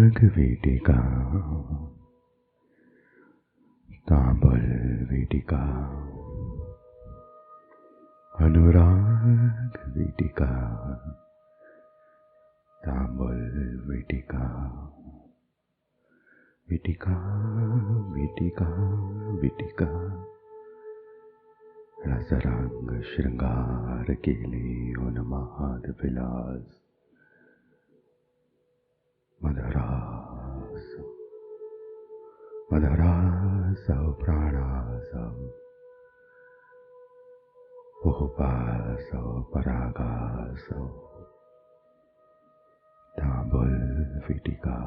वेटिका तांबल वेटिका अनुराग वेटिका तांबल वेटिका वेटिका वेटिका वेटिका रसरंग श्रृंगार केले उन्माद विलास मधुरास मधुरासव प्राणासव उपवासव परागासव तांबुल वेटिका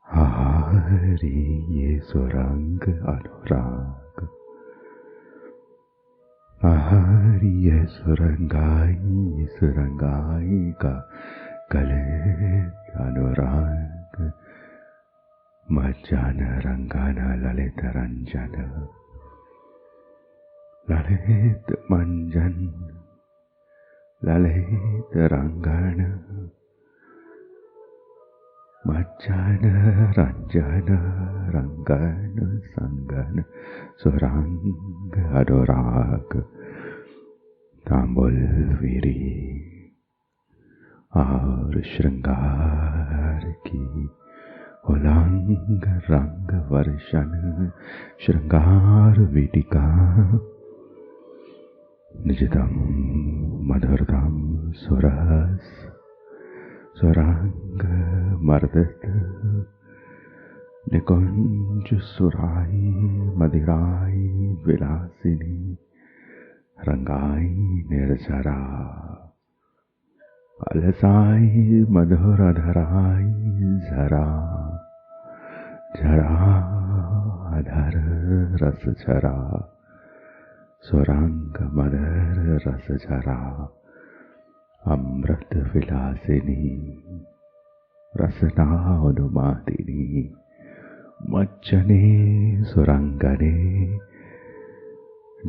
हरि ये सुरंग अनुराग हरि ये सुरंगाई का गले अनुराग मज्जन रंगन ललित रंजन ललित मंजन ललित रंगन मज्जन रंजन रंगन संगन सुरंग अनुराग तांबुल वीरी और श्रृंगार की उलंग रंग वर्षण श्रृंगार वेटिका निजतम मधुरतम सुरस सुरंग मर्दित निकुंज सुराई मदिराई विलासिनी रंगाई निर्जरा अलसाई मधुर धराई झरा झरा अधर रस झरा सुरंग मधुर रस झरा अमृत विलासिनी रसना अनुमादिनी मज्जने सुरंगने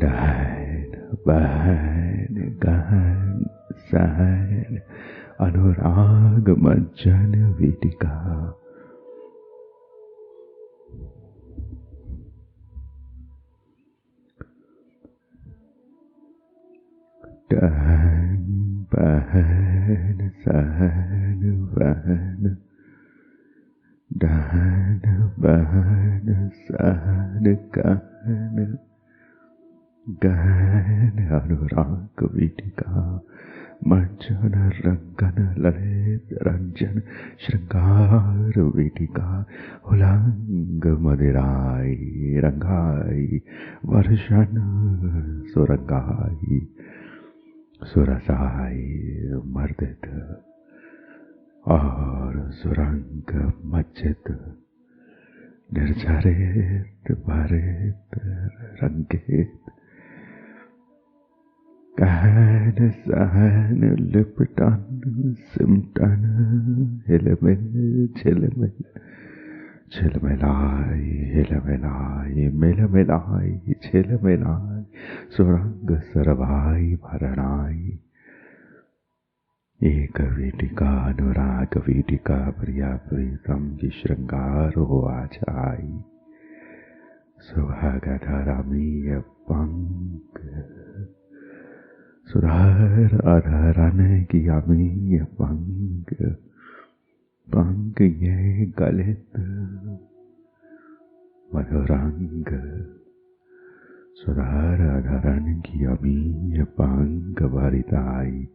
डहन बहन गहन सहन अनुराग मज्जन वेटिका डहन बहन सहन बहन डहन बहन सहन गहन गहन अनुराग वेटिका मज्जन रंगन ललित रंजन श्रृंगार वेटिका उलंग मदिराई रंगाई वर्षण सुरंगाई सुरसाई मर्दित और सुरंग मज्जित निर्झरित भरित रंगित कहन सहन लिपटन सिमटन हिलमिल झिलमिल झिलमिलाई हिलमिलाई मिलमिलाई झिलमिलाई सुरंग सरवाई भरणाई एक वेटिका अनुराग वेटिका प्रिया प्रीतम की श्रृंगार हो आज आई सुहागधरमीय पंख सुधार अधरन की अमीय पंख पंख ये गलित मधुरंग सुधार अधरन की अमीय पंख भरिताई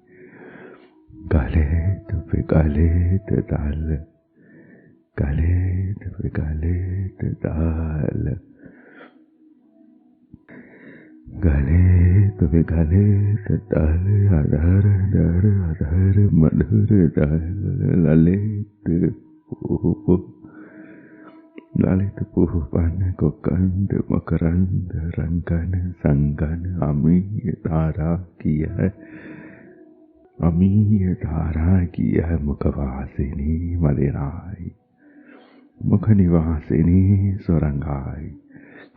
गलित विगलित दल गलित विगलित दल गलित विगलित दल अधर दर अधर मधुर दल ललित पुष्पन कुकंद मकरंद रंगन संगन अमीय धारा की है अमीय धारा की है मुखवासिनी मदिराई मुख निवासिनी सुरंगाई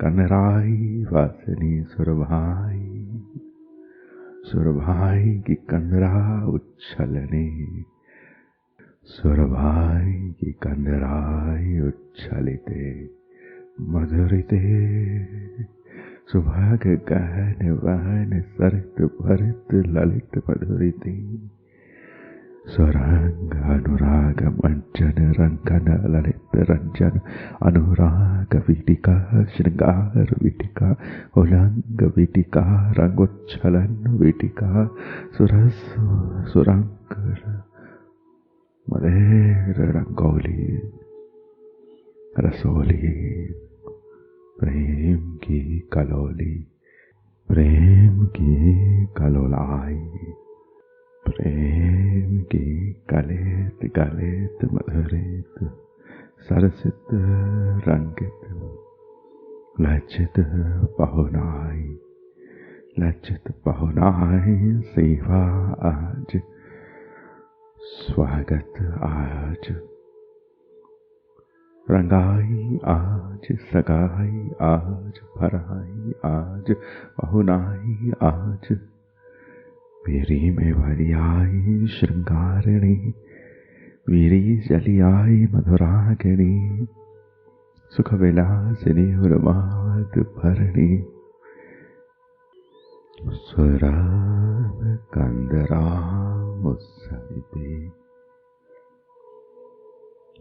कंदराई वासिनी सुरभाई सुरभाई की कंदरा उच्छलने सुरभाई की कंदराई उच्छलिते मधुरिते सुभाग गहन वहन सरित भरित ललित मधुरिते स्वरंग अनुराग मंचन रंगन ललित रंजन अनुराग वीटिका श्रृंगार वीटिका उलंग वीटिका रंगोच्छलन वीटिका सुरस सुरंग मदेर रंगोली रसोली प्रेम की कलोली प्रेम की कलोलाई प्रेम की कलेत गलेत मधुरित सरसित रंगित लज्जित पहुनाई सेवा आज स्वागत आज रंगाई आज सगाई आज भराई आज पहुनाई आज वीरी में भरी आई श्रृंगारिणी वीरी चली आई मधुरागिणी सुख विलासिनी उन्माद भरणी सुराम कंदराम उत्सविते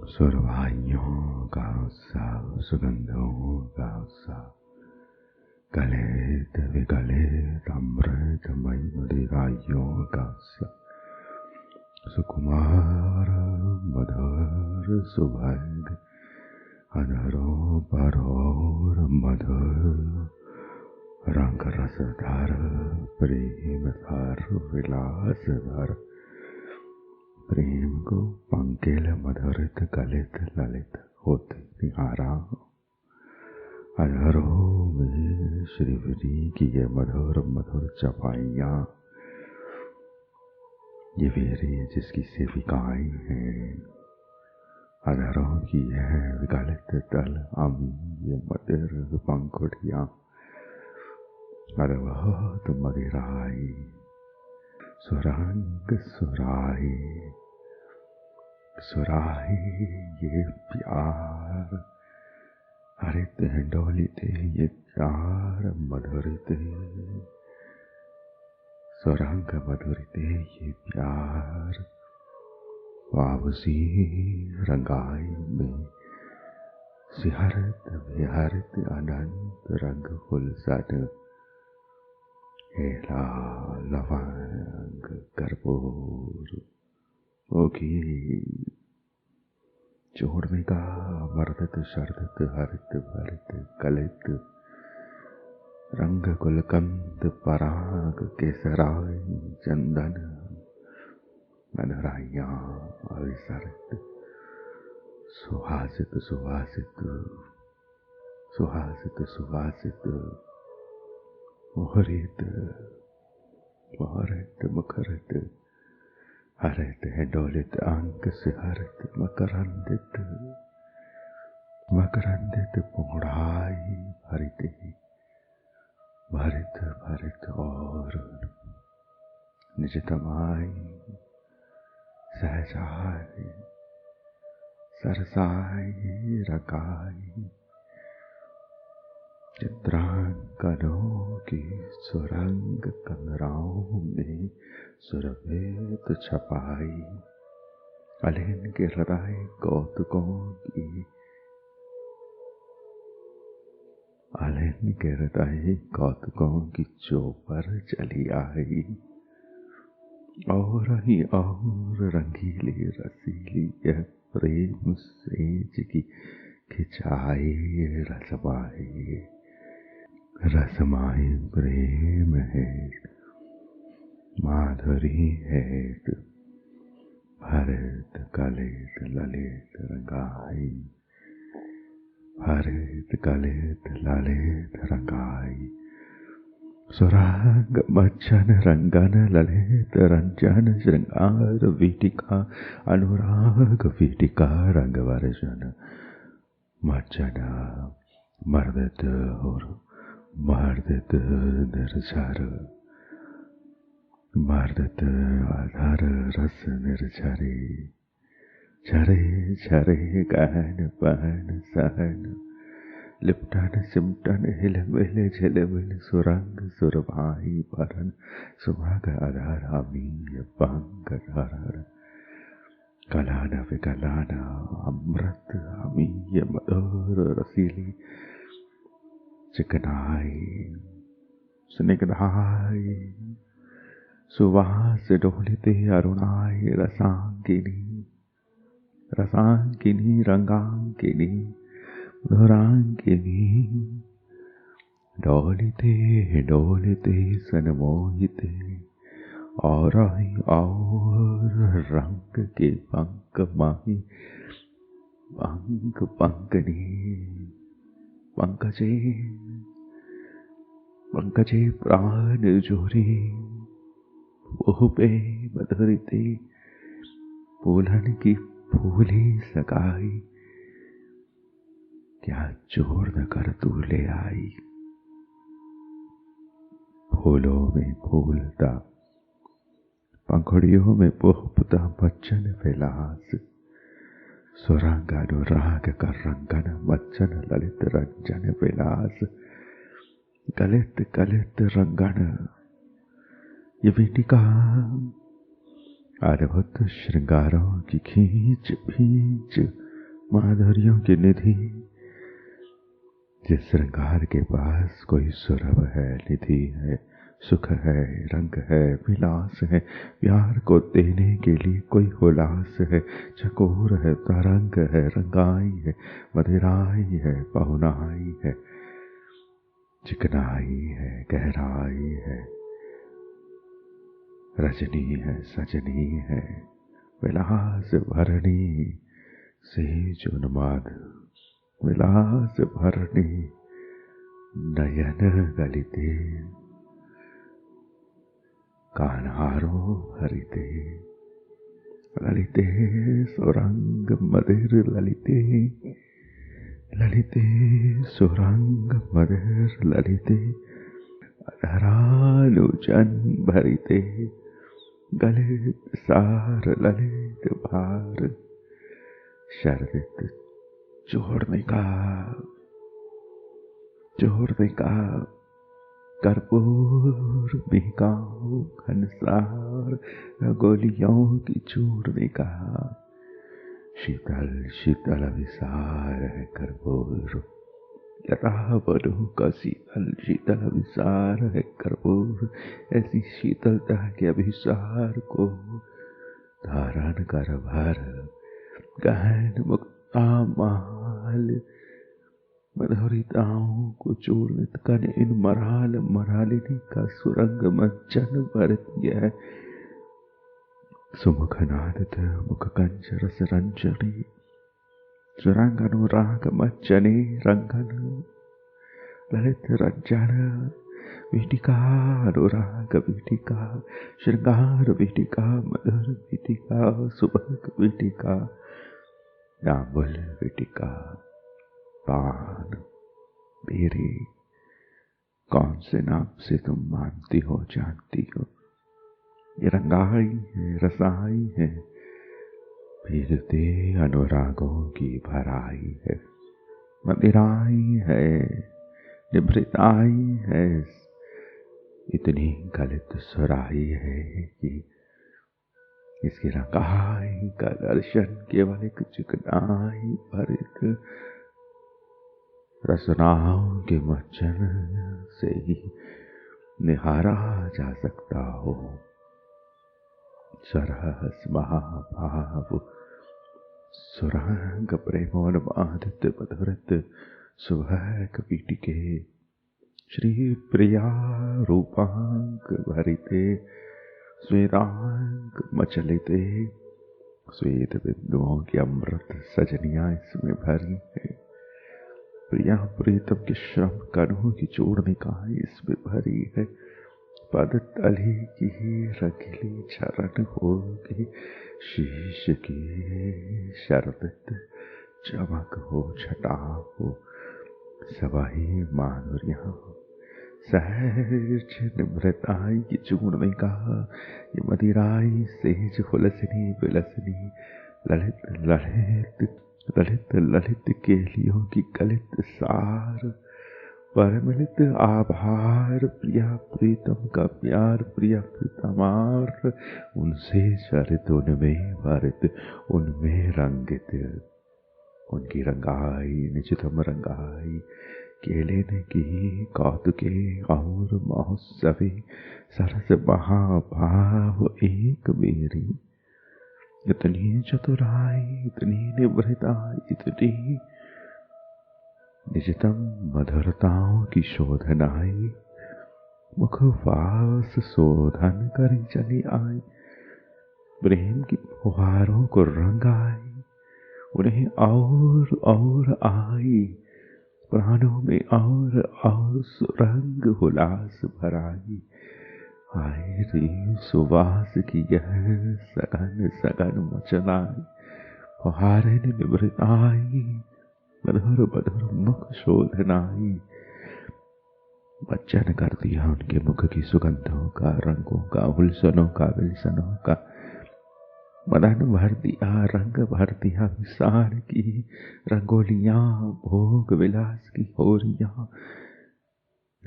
सुरवाइयों का उत्सव सुगंधों का उत्सव गलित विगलित अमृतमय मदिराइयों का उत्सव सुकुमार मधुर सुभग अधरों परोर मधुर रंग रसधर प्रेम धर विलास धर प्रेम को पंकिल मधुरित गलित ललित होते निहारा अधरों में श्रीवरी की ये मधुर मधुर चपाइयाँ ये वीरी जिसकी सेविकाएं हैं अधरों की है विगलित दल अमी ये मधुर पंखुड़ियाँ अद्भुत मदिराई सुरंग सुराई सुराई ये प्यार हरित डोलिते ये प्यार मधुरिते सुरंग मधुरिते ये प्यार वापसी रंगाई में सिहरत विहरत अनंत रंग फुलसट हेला लवंग कर्पूर ओगी जोड़ने का मर्दत शरदत हरित भरित कलित रंग गुलकंद पराग केसराय चंदन मधुराइयाँ अविसरित सुहासित सुहासित सुहासित सुहासित मुहरित मुहरित मुखरित हरित है डोलित अंक से हरित मकरंदित मकरंदित पुंगड़ाई भरित भरित भरित और निजतमाई सहजाई सरसाई रकाई चित्रांकनों की सुरंग कमराओं में सुरभेद छपाई अलिन के हृदय कौतुकों की अलिन के हृदय कौतुकों की चौपर चली आई और ही और रंगीली रसीली यह प्रेम सेज की खिंचाई रसमाई रसमाई प्रेम है माधुरी है भरित कलित ललित रंगाई भरित कलित ललित रंगाई सुराग मच्छन रंगन ललित रंजन श्रृंगार वीटिका अनुराग वीटिका रंग वर्जन मच्छन मर्दत और मर्दत निर्झर मर्दत आधार रस निर्झरी झरे झरे गहन पहन सहन लिपटन सिमटन हिलमिल झिलमिल सुरंग सुरभाई परन सुभग अधर अमीय पंग धरर कलान विकलान अमृत अमीय मधुर रसीली चिकनाई स्निग्धाई सुवास डोलिते अरुणाई रसांकिनी रंगांकिनी मधुरांकिनी डोलिते डोलिते सनमोहिते और रंग के पंख माही पंख पंकनी पंकजे पंकजे प्राण जोरी वो पे मधुरिते फूलन की फूली सगाई क्या जोड़ न कर तू ले आई फूलों में फूलता पंखुड़ियों में पोपता बच्चन विलास सुरंग अनुराग कर रंगन मच्चन ललित रंजन विलास गलित गलित रंगन ये वीटिका अद्भुत श्रृंगारों की खींच भींच माधुर्यों की निधि जिस श्रृंगार के पास कोई सुरभ है निधि है सुख है रंग है विलास है प्यार को देने के लिए कोई हुलास है चकोर है तरंग है रंगाई है मदिराई है पहुनाई है चिकनाई है गहराई है रजनी है सजनी है विलास भरणी से जोन्माद विलास भरणी नयन गलिते कान्हारो हरिते ललिते सुरंग मदिर ललिते ललिते सुरंग मदिर ललिते अधरानुजन भरिते गलित सार ललित भार शरदित जोड़ने का कर्पूर बिकाओ घनसार गोलियों की चूरने का शीतल शीतल विसार है कर्पूर रावणों का शीतल शीतल विसार है कर्पूर ऐसी शीतलता के अभिसार को धारण कर भर गहन मुक्ता माल मधुरिताओं को चूर्णित कर इन मराल मरालिनी का सुरंग मंचन भरत है सुमुख नादत मुख कंच रस रंजनी सुरंग अनुराग मच्चने रंगन ललित रंजन वीटिका अनुराग वीटिका श्रृंगार वीटिका मधुर वीटिका सुभग वीटिका नामुल वीटिका पान मेरे कौन से नाम से तुम मानती हो जानती हो ये रंगाई है रसाई है फिरते अनुरागों की भराई है मदिराई है निभृताई है इतनी गलित सुराई है कि इसकी रंगाई का दर्शन केवल एक चिकनाई भरित रसनाओं के मच्चन से ही निहारा जा सकता हो सरहस महाभाव सुरंग प्रेमोन्मादित मधुरत सुभग पीटिके श्री प्रिया रूपांक भरिते श्वेतांक मचलिते श्वेत बिंदुओं की अमृत सजनियां इसमें भरी है प्रिया प्रीतम के श्रम कणों की चूड़ने का इसमें भरी है पद तली की रंगीली चरण होगी शीश की शरदत चमक हो छटा हो सवाही माधुर्या सहज निम्रताई की चूड़ने का ये मदिराई सेज हुलसनी बिलसनी ललित ललित ललित ललित केलियों की गलित सार, परमिलित आभार, प्रिया प्रीतम का प्यार, प्रिया प्रीतमार, उनसे चरित उनमें वारित, उनमें रंगित, उनकी रंगाई निजतम रंगाई, केले ने की कौतुके और महोत्सवी, सरस महाभाव एक मेरी, इतनी चतुराई, इतनी निवृता, इतनी निजतम मधुरताओं की शोधनाई, मुखवास शोधन करी चली आई, प्रेम की फुहारों को रंग आई, उन्हें और आई, प्राणों में और सुरंग हुलास भराई, आए रे सुवास की यह सघन सघन मचलाई, फुहारे ने निवृत आई, मधुर मधुर मुख शोधनाई, वचन कर दिया उनके मुख की सुगंधों का, रंगों का, हुलसनों का, विलसनों का, मदन भर दिया, रंग भर दिया विसार की, रंगोलियां भोग विलास की होरियां,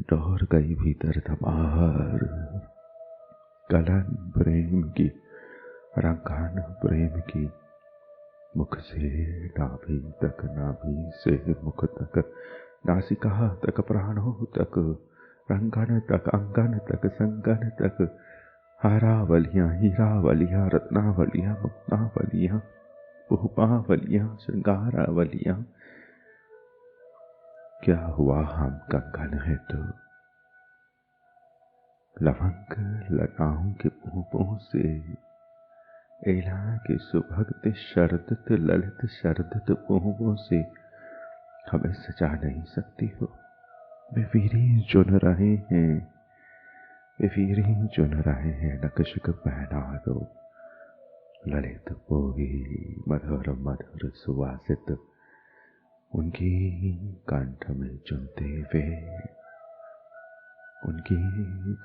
डोर गई भीतर धमार, कलन प्रेम की, रंगान प्रेम की, मुख से नाभि तक, नाभि से मुख तक, नासिका तक, प्राणों तक, रंगन तक, अंगन तक, संगन तक, हारावलियां, हीरावलियां, रत्नावलियां, मुक्तावलियां, पुष्पावलियां, श्रृंगारावलियां, क्या हुआ हम कंगन है तो लवंग लताओं के ऊपों से, एला के सुभगत शरदत ललित शरदत पोहों से हमें सजा नहीं सकती हो। वे वीरी चुन रहे हैं, वे वीरी चुन रहे हैं, नकशक पहना दो ललित पोगी, मधुर मधुर सुवासित, उनकी कंठ में चुनते वे, उनकी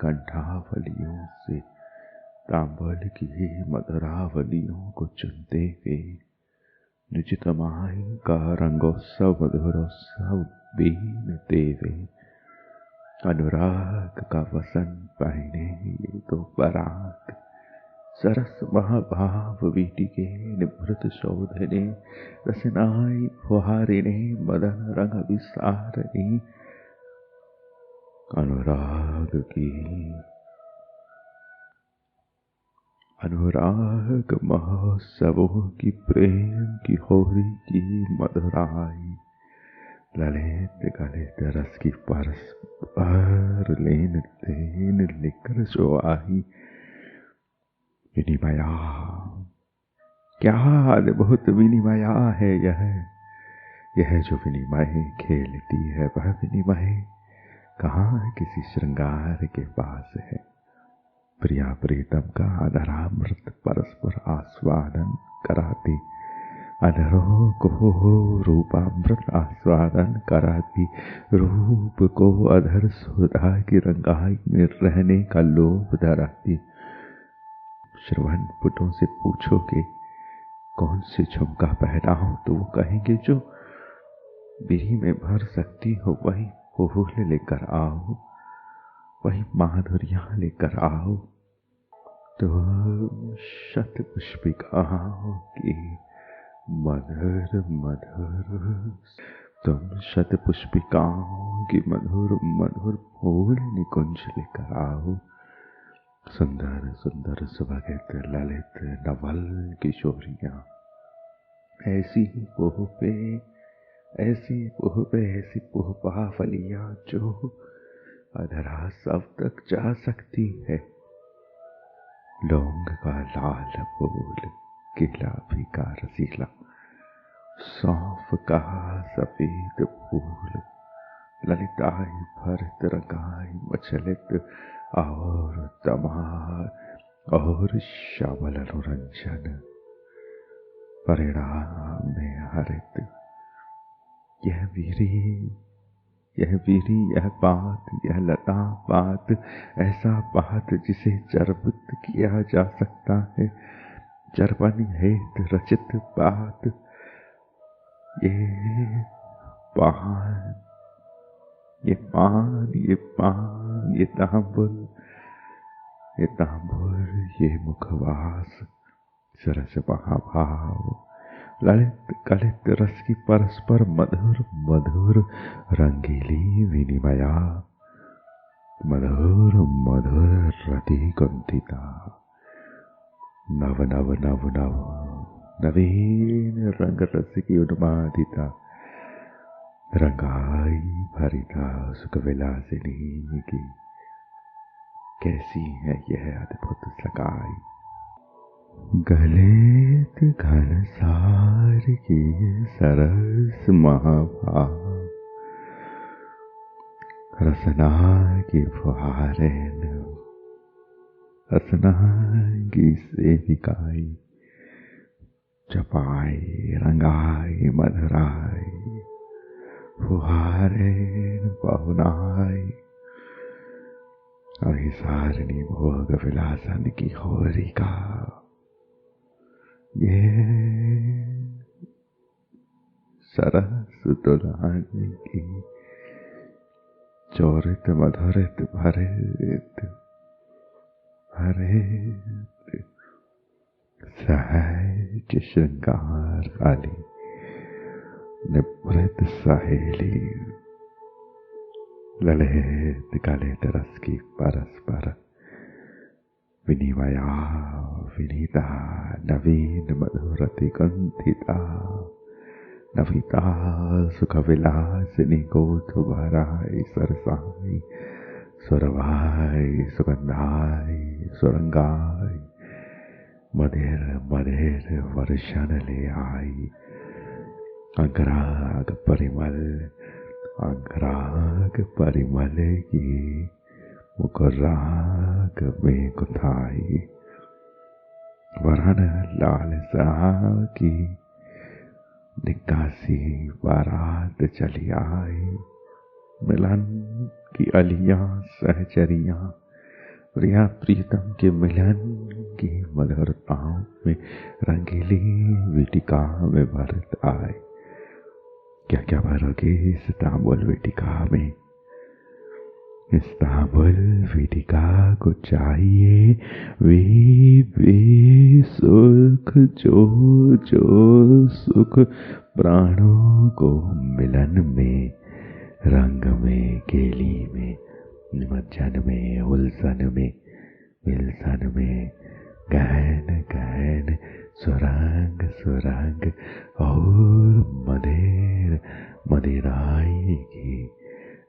कंठावलियों से तांबल की मधुरावलियों को चुनते हुए, निजतमाई का रंगोत्सव मधुरोत्सव बीनते हुए, अनुराग का वसन पहने ये तो बरात, सरस महाभाव वीटिके निभृत शोधने, रसनाई फुहारिणे मदन रंग विसारणी, अनुराग की, अनुराग महोत्सवों की, प्रेम की होरी की मधुराई, ललित गलित रस की परस पर लेन देन लेकर जो आई, विनिमया, क्या अद्भुत विनिमया है यह जो विनिमय खेलती है, वह विनिमय कहाँ किसी श्रृंगार के पास है। प्रिया प्रीतम का अधरामृत परस्पर आस्वादन कराती, अधरों को रूपामृत आस्वादन कराती, रूप को अधर सुधा की रंगाई में रहने का लोभ धराती। श्रवण पुटों से पूछोगे कौन सी झुमका पहनाओ तो वो कहेंगे जो बिरी में भर सकती हो वही फूल लेकर आओ, वही माधुर्या लेकर आओ। तो शत पुष्पिकाओं की मधुर मधुर, तुम शत पुष्पिकाओं की मधुर मधुर फूल निकुंज लेकर आओ। सुंदर सुंदर सुभगित ललित नवल किशोरियां, ऐसी पोहपे, ऐसी पोहपे, ऐसी पोहपावलियां जो अधरा सब तक जा सकती है। लौंग का लाल फूल, गुलाबी का रसीला, सौंफ का सफेद फूल, ललिताई भरत रंगाई मचलित और तमार और श्यामल अनुरंजन, परिणाम में हरित, यह वीरी, यह बात, यह लता बात, ऐसा बात जिसे चरबुत किया जा सकता है, चरपन हेत रचित बात, ये पान ये पान ये पान ये तांबुल ये मुखवास, सरस महाभाव ललित कलित रस की परस्पर मधुर मधुर रंगीली विनिमया, मधुर मधुर रति कुंठिता, नव नव नव नव नवीन रंग रस की उन्मादिता, रंगाई भरिता सुख विलासिनी की, कैसी है यह अद्भुत सगाई। गले घन सार की सरस महाभाव, रसना की फुहारें, रसना की सेविकाई, चपाई रंगाई मधुराई, फुहारें बहुनाई, अभिसारिणी भोग विलासन की होरिका, ये सरस दुल्हन की चोरित मधुरित भरित हरित सहज श्रृंगार वाली निवृत सहेली, ललित कलित रस की परस्पर विनिमया विनीता, नवीन मधुरति कुंठिता, नविता सुख विलासिनी कोठ भराई सरसाई, सुरभाई सुगंधाई सुरंगाई, मधुर मधुर वर्षण ले आई, अग्राग परिमल की मुकुराग में कुथाई, वरन लालसा की निकासी बारात चली आई, मिलन की अलियां सहचरियां, प्रिया प्रीतम के मिलन की मधुरताओं में रंगीली वीटिका में भरत आए। क्या क्या भरोगे इस तांबुल वीटिका में? इस तांबुल वीटिका को चाहिए वे सुख जो जो सुख प्राणों को मिलन में, रंग में, केली में, निमज्जन में, उलसन में, विलसन में, गहन गहन सुरंग सुरंग और मदिराई की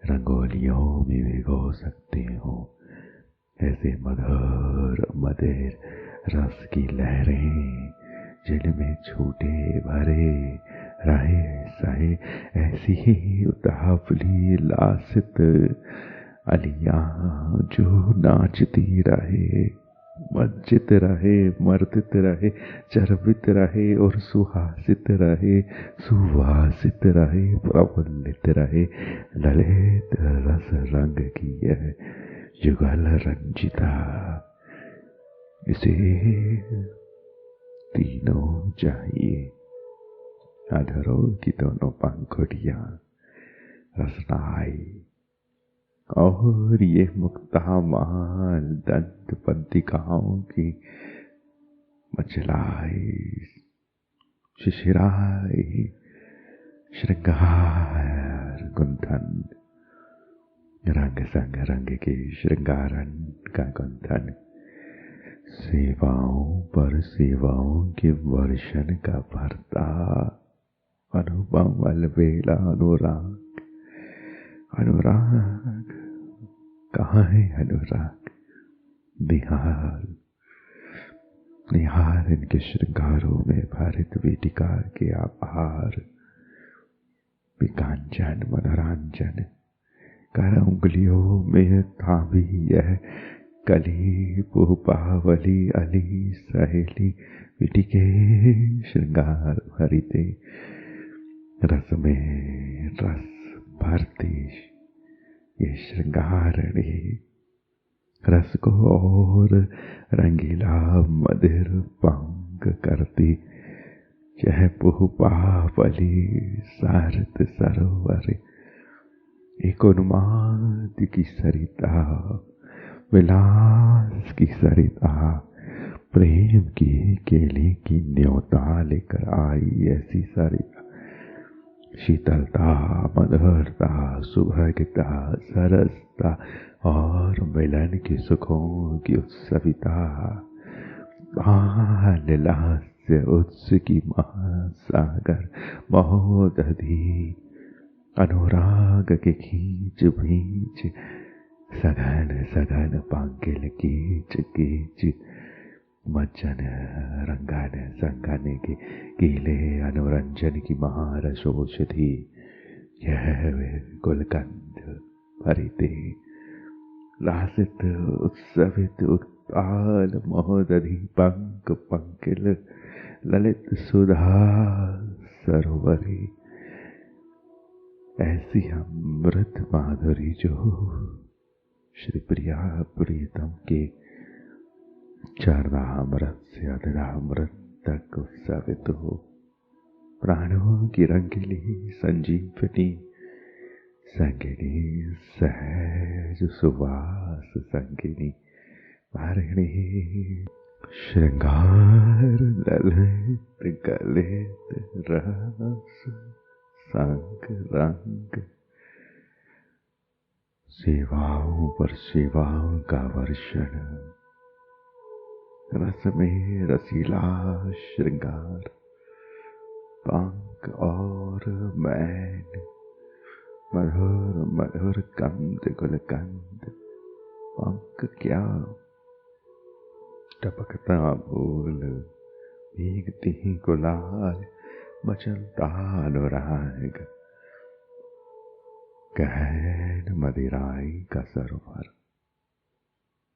रंगोलियों में भिगो सकते हो। ऐसे मधुर मदिर रस की लहरें जिनमें छूटे भरे रहे सहे, ऐसी ही उतावली लासित अलियां जो नाचती रहे, मज्जित रहे, मर्दित रहे, चर्वित रहे और सुहासित रहे, सुवासित रहे, प्रफुल्लित रहे, ललित रस रंग की यह युगल रंजिता, इसे तीनों चाहिए। अधरों की दोनों पंखुड़ियां रसनाई और ये मुक्ता माल दंत पद्मिकाओं की मचलाई शिशिराई श्रृंगार गुंथन, रंग संग रंग के श्रृंगारन का गुंथन, सेवाओं पर सेवाओं के वर्षन का भरता अनुपम अलबेला अनुराग। अनुराग कहाँ है अनुराग? निहार इनके श्रृंगारों में भारत वीटिका के आभार, विकांचन मनोरंजन कर उंगलियों में थामी यह कली पुपावली अली सहेली वीटिके श्रृंगार भरिते, रस में रस भरती ये श्रृंगारणी, रस को और रंगीला मधुर पाऊं भंग करती, यह पुहपावली सारत सरोवर, एक उन्माद की सरिता, विलास की सरिता, प्रेम की केली की न्योता लेकर आई ऐसी सरिता। शीतलता, मधुरता, सुभगता, सरसता और मिलन की सुखों की उत्सविता, लास्य उत्सुकी महासागर महोदधि, अनुराग के खींच भींच, सघन सघन पांकिल कीच कीच, मज्जन रंगन संगन के गीले अनुरंजन की महारसोष थी। यह गुलकंद भरिते लासित उत्सवित उत्ताल महोदधि पंक पंकिल ललित सुधा सरोवरी, ऐसी अमृत माधुरी जो श्री प्रिया प्रीतम के चरणामृत से अधरामृत तक उत्सवित हो। प्राणों की रंगीली संजीवनी संगिनी, सहज सुवास संगिनी वारिणी, श्रृंगार ललित गलित रस संग रंग, सेवाओं पर सेवाओं का वर्षण, रस में रसीला श्रृंगार, पंख और मैन, मधुर मधुर कंद गुलकंद, पंख क्या टपकता फूल, भीगती गुलाल, मचलता अनुराग, गहन मदिराई का सरोवर,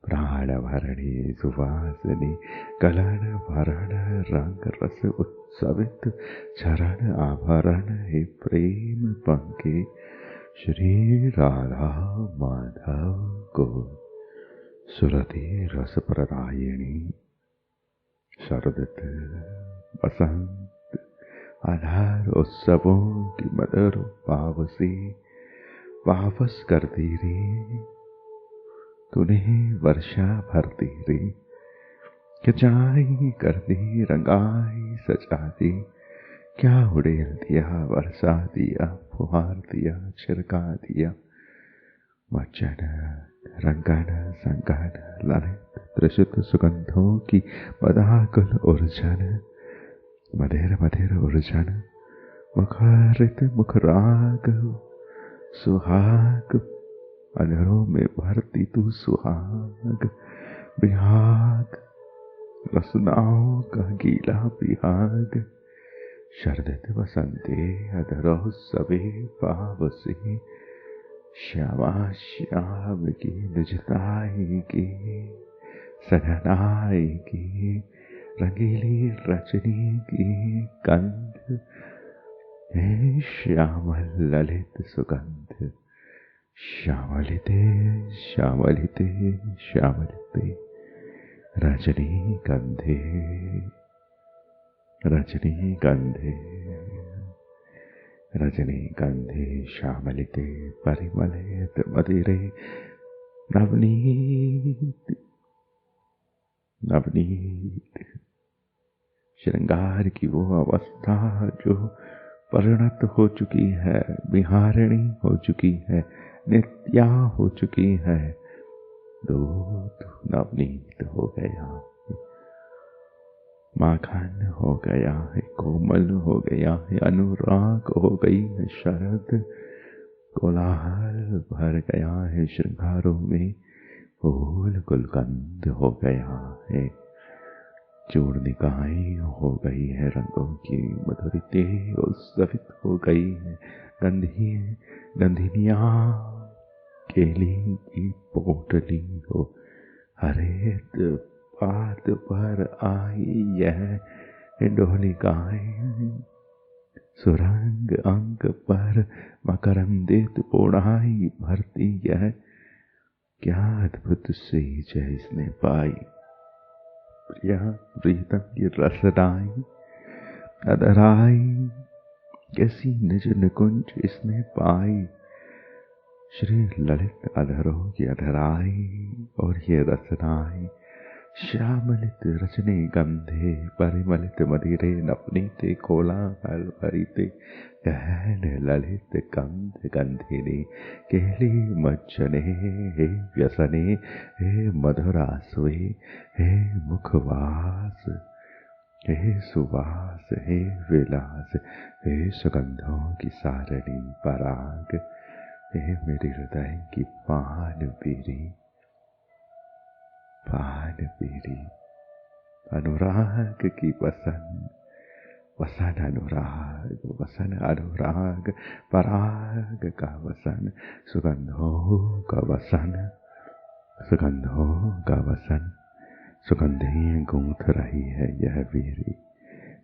प्राण भरणी सुवासिनी, कलन भरण रंग रस उत्सवित, चरण आभरण हे प्रेम पंके, श्री राधा माधव को सुरति रस प्रदायिनी, शरदत बसंत आधार उत्सवों की मधुर पावसी, वापस करती रे तूने वर्षा भरती रे, खिंचाई कर दी रंगाई सजा दी, क्या उड़ेल दिया वर्षा दिया फुहार दिया छिड़का दिया, मज्जन रंगन संगन ललित त्रिशुत सुगंधों की मदाकुल उर्जन, मधुर मधुर उर्जन, मुखरित मुखराग सुहाग, अधरों में भरती तू सुहाग, बिहाग रसनाओं का गीला बिहाग, शरदत बसंते अधरों सवे पावसी, श्यामा श्याम की निजताई की सघनाई की, रंगीली रजनी की कंध, हे श्यामल ललित सुगंध, श्यामलिते श्यामलिते श्यामलिते, रजनी गंधे रजनी गंधे रजनी गंधे, श्यामलिते परिमलित मदिरे, नवनीत नवनीत, श्रृंगार की वो अवस्था जो परिणत हो चुकी है, विहारिणी हो चुकी है, नित्या हो चुकी है, दूध नवनीत हो गया, माखन हो गया है, कोमल हो गया है, अनुराग हो गई है शरद, कोलाहल भर गया है श्रृंगारों में, फूल गुलकंद हो गया है, चूर्णिकाएं हो गई है, रंगों की मधुरिते उत्सवित हो गई है, गंधिनियाँ केली की पोटली हो, हरित पात पर आई यह डोलिकाएं, सुरंग अंक पर मकरंदित पोड़ाई भरती यह, क्या अद्भुत सी जय इसने पाई, प्रिया प्रीतम की रसदाई अधराई, कैसी निज निकुंज इसने पाई। श्री ललित अधरों की अधराई और ये रसनाई, श्यामलित रचने गंधे परिमलित मदिरे नवनीते कोलाहल भरिते, गहन ललित गंध गंधिनी केली मज्जने हे व्यसने, हे मधुरास्वे, हे मुखवास, हे सुवास, हे विलास, हे सुगंधों की सारणी पराग, हे मेरे हृदय की पान पीरी, पान पीरी। अनुराग की वसन, वसन अनुराग, वसन अनुराग, पराग का वसन, सुगंधों का वसन, सुगंधों का वसन। सुगंधें गूंथ रही है यह वीरी,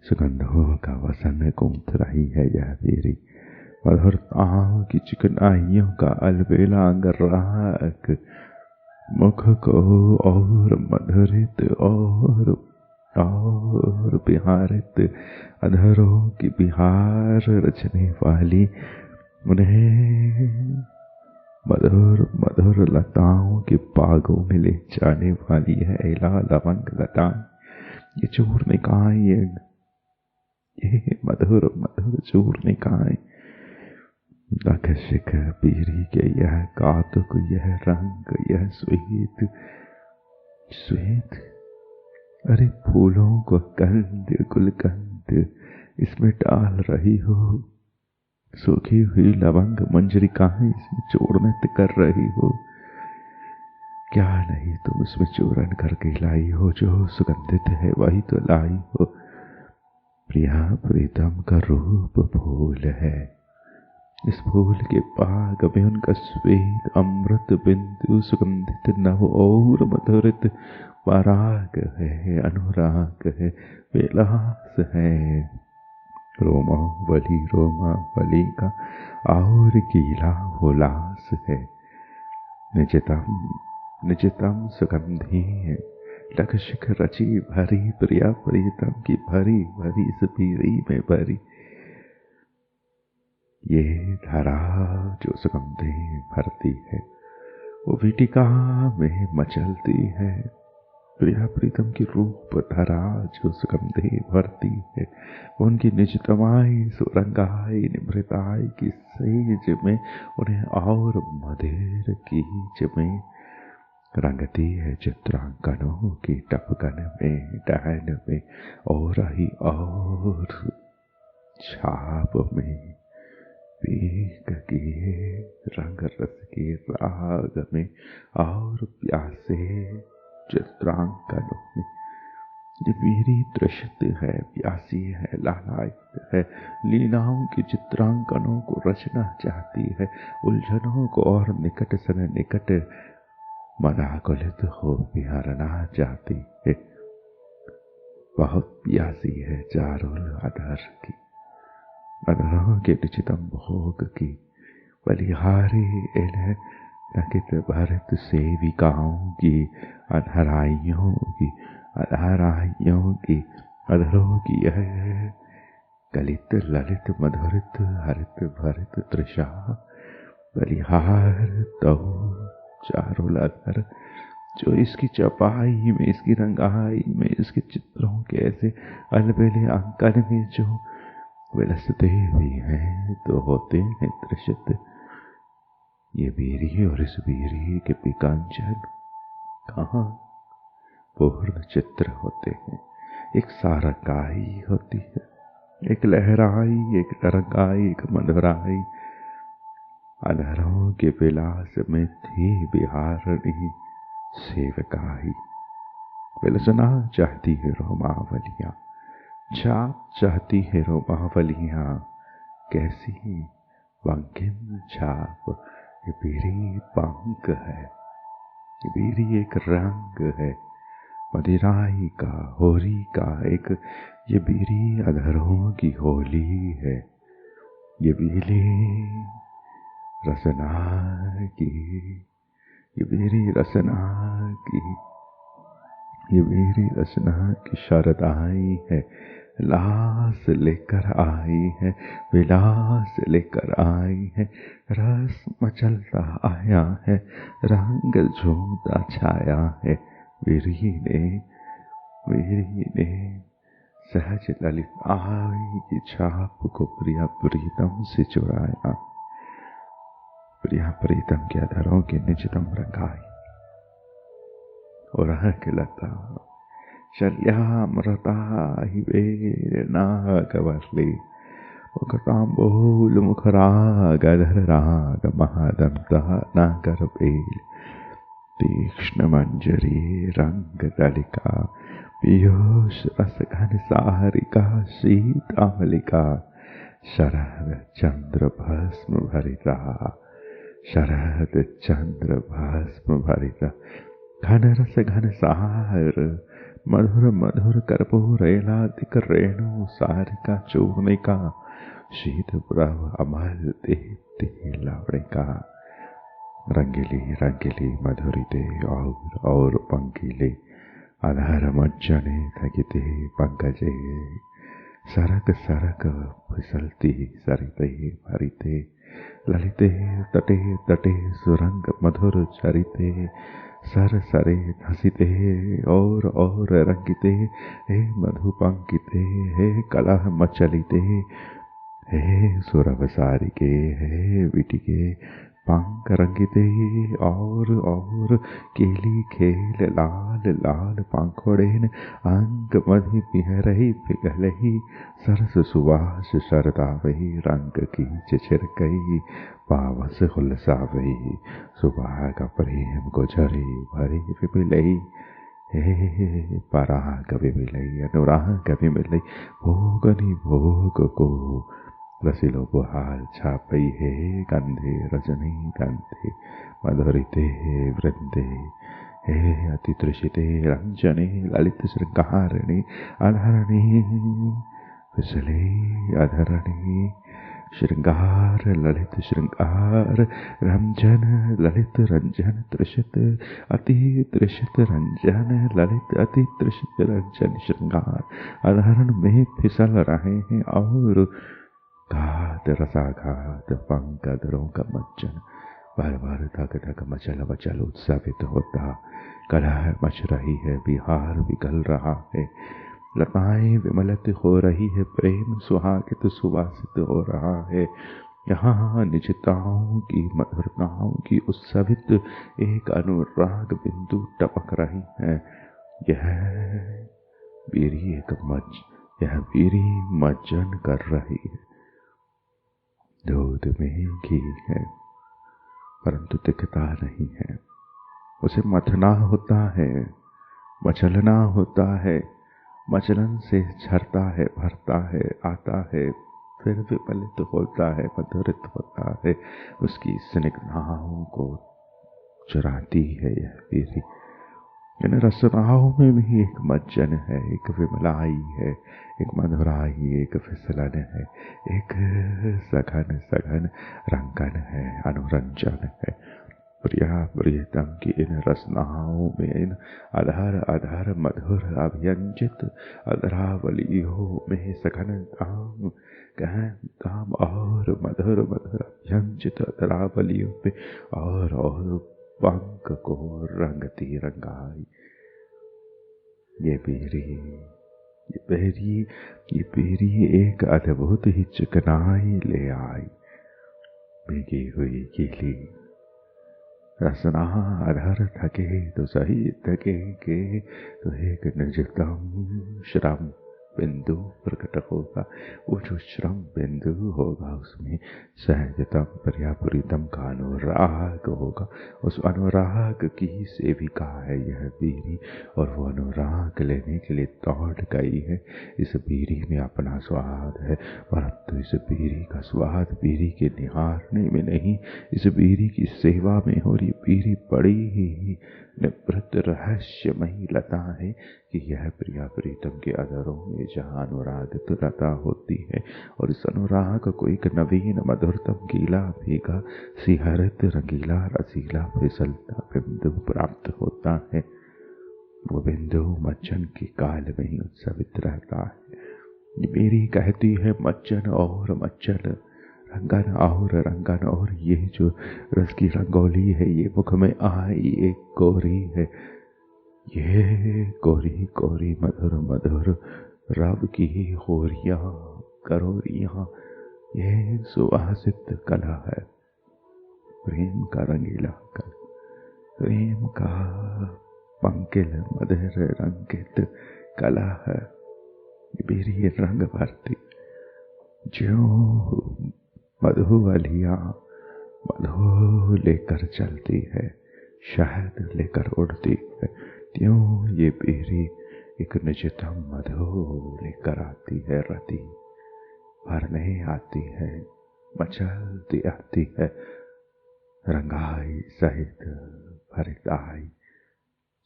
सुगंधों का वसन गूंथ रही है यह वीरी। मधुरताओं की चिकनाइयों का अलबेला राग, मुख को और मधुरित और बिहारित, अधरों की बिहार रचने वाली, उन्हें मधुर मधुर लताओं के बागों में ले जाने वाली है इला लवंग लताएं। ये चूर्णिकाएं, ये मधुर मधुर चूर्णिकाएं, नख शिखर पीरी के यह कातुक, यह रंग, यह श्वेत श्वेत। अरे फूलों को गंध गुलकंद इसमें डाल रही हो, सूखी हुई लवंग मंजरिकाएं इसमें चूर्ण कर रही हो। क्या नहीं तुम इसमें चूर्ण करके लाई हो, जो सुगंधित है वही तो लाई हो। प्रिया प्रीतम का रूप फूल है, इस फूल के बाग में उनका श्वेत अमृत बिंदु सुगंधित नव और मधुरित पराग है, अनुराग है, विलास है। रोमावली का और गीला उल्लास है। निजतम सुगंधी है, लक्षिक रची भरी, प्रिया प्रीतम की भरी भरी सपीरी में भरी ये धारा जो सुगंधे भरती है, वो वीटिका में मचलती है। प्रिया प्रीतम की रूप धारा जो सुगंधे भरती है, उनकी निजतमाई सुरंगाई निमृताई की सेज में उन्हें और मधुर कीच में रंगती है। चित्रांकनों की टपकन में, डहन में और ही और छाप में, पीक किए रंग रस के राग में और प्यासे चित्रांकनों में। ये मेरी दृष्ट है, प्यासी है, लालायित है, लीलाओं की चित्रांकनों को रचना चाहती है, उलझनों को और निकट सन निकट मदाकुलित हो बिहारना चाहती है। बहुत प्यासी है चारुल अधर की, अधरों के निचितम भोग की, बलिहारी इन्हें नकित भरत सेविकाओं की, अधराइयों की, अधराइयों की, अधरों की यह गलित ललित मधुरित हरित भरित तृषा। बलिहार तो चारुल अधर जो इसकी चपाई में, इसकी रंगाई में, इसके चित्रों के ऐसे अलबेले अंकन में जो विलसते भी हैं तो होते हैं त्रिषित। ये बीरी और इस बीरी के पिकांचन कहाँ पूर्ण चित्र होते हैं। एक सारंगाई होती है, एक लहराई, एक तरंगाई, एक मधुराई। अधरों के विलास में थी बिहारणी सेवकाई, विलसना चाहती है रोमावलियां, छाप चाहती है रोमावलियां। कैसी बंकिम छाप, ये बीरी पंख है, ये बीरी एक रंग है मदिराई का, होली का एक। ये बीरी अधरों की होली है, ये बीरी रसना की, ये बीरी रसना की ये मेरी रचना की शरद आई है, लास लेकर आई है, विलास लेकर आई है, रस मचलता आया है, रंग झूमता छाया है। वीरी ने सहज ललित आई की छाप को प्रिया प्रीतम से चुराया, प्रिया प्रीतम के अधरों की निजतम रंगाई और लता शल्यामृता हि वेरनागवल्ली मुखताम्बूल मुखरागधराग महादन्तः नागरवेल तीक्ष्ण मंजरी रंग दलिका पीयूष रस घन सारिका शीतामलिका शरद चंद्र भस्म भरिता, शरद चंद्र भस्म भरिता घन रस घन सार मधुर मधुर कर्पूरेलादिक रेणु सारिका चूर्णिका शीत प्रभ अमल दीप्ति लवणिका रंगीली रंगीली मधुरिते और पंकीले आधार मज्जने थगिते पंकजे सरक सरक फिसलती सरिते भरिते ललिते तटे तटे सुरंग मधुर चरिते सर सरे हसिते और रंगिते हे मधु पंकिते हे कलह मचलिते हे सुरभ सारिके हे विटिके पंक रंगिते और केली खेल लाल लाल पंखोड़ेन अंग मधि पिहरही पिघलही सरस सुवास शरदावही रंग की छिरकई पावस हुलसावही सुभाग प्रेम गुजरी भरी विपिलई हे पराग विमिलई अनुराग विमिलई भोगनी भोग को रसिलो बुहार छापई है गंधे रजनी गंधे मधुरिते वृंदे हे अति तृषिते रंजने ललित श्रृंगारिणी अधरणी विसले अधरणी श्रृंगार ललित श्रृंगार रंजन ललित रंजन तृषित अति तृषित रंजन ललित अति तृषित रंजन श्रृंगार अधरण में फिसल रहे हैं और घात रसाघात पंकदरों का मज्जन बार बार धक धक मचल मचल उत्साहित होता कलह मच रही है बिहार बिगल रहा है लताएं विमलित हो रही है प्रेम सुहागित सुवासित हो रहा है यहाँ निजताओं की मधुरताओं की उत्सवित एक अनुराग बिंदु टपक रही है। यह बीरी मज्जन कर रही है। दूध में घी है परंतु दिखता नहीं है, उसे मथना होता है, मचलना होता है, मचलन से झरता है, भरता है, आता है, फिर विपलित होता है, मधुरित होता है, उसकी स्निग्धाओं को चुराती है यह बीरी। इन रसनाओं में भी एक मज्जन है, एक विमलाई है, एक मधुराई, एक फिसलन है, एक सघन सघन रंगन है, अनुरंजन है। प्रिया प्रियतम की इन रसनाओं में इन आधार आधार मधुर अभियंजित अधरावलियों में सघन काम गहन काम और मधुर मधुर अभियंजित अधरावलियों में और पंख को रंगती रंगाई ये बेरी एक अद्भुत ही चिकनाई ले आई। भीगी हुई गीली रसना अधर थके तो सही थके के तो एक निजतम श्रम बिंदु प्रकट होगा। वो जो श्रम बिंदु होगा उसमें सहजतम प्रियप्रीतम का अनुराग होगा। उस अनुराग की सेविका है यह बीरी और वो अनुराग लेने के लिए दौड़ गई है। इस बीरी में अपना स्वाद है परंतु इस बीरी का स्वाद बीरी के निहारने में नहीं, इस बीरी की सेवा में हो रही बीरी बड़ी ही निवृत्त रहस्यमयी लता है कि यह प्रिया प्रीतम के अधरों में जहाँ अनुरागित लता होती है और इस अनुराग को एक नवीन मधुरतम गीला भीगा सिहरित रंगीला रसीला फिसलता बिंदु प्राप्त होता है। वो बिंदु मज्जन की काल में ही उत्सवित रहता है। ये मेरी कहती है मज्जन और मज्जन, रंगन और रंगन, और ये जो रस की रंगोली है ये मुख में आई एक गोरी है। ये कोरी कोरी मधुर मधुर रब की होरियां करोरियां, ये सुवासित कला है, प्रेम का रंगीला कल, प्रेम का पंकिल मधुर रंगित कला है। मेरी रंग भरती जो मधुवलियां मधु लेकर चलती है, शहद लेकर उड़ती है, त्यों ये बेरी एक निजतम मधु लेकर आती है। रति भरने आती है, मचलती आती है, रंगाई सहित भरिताई,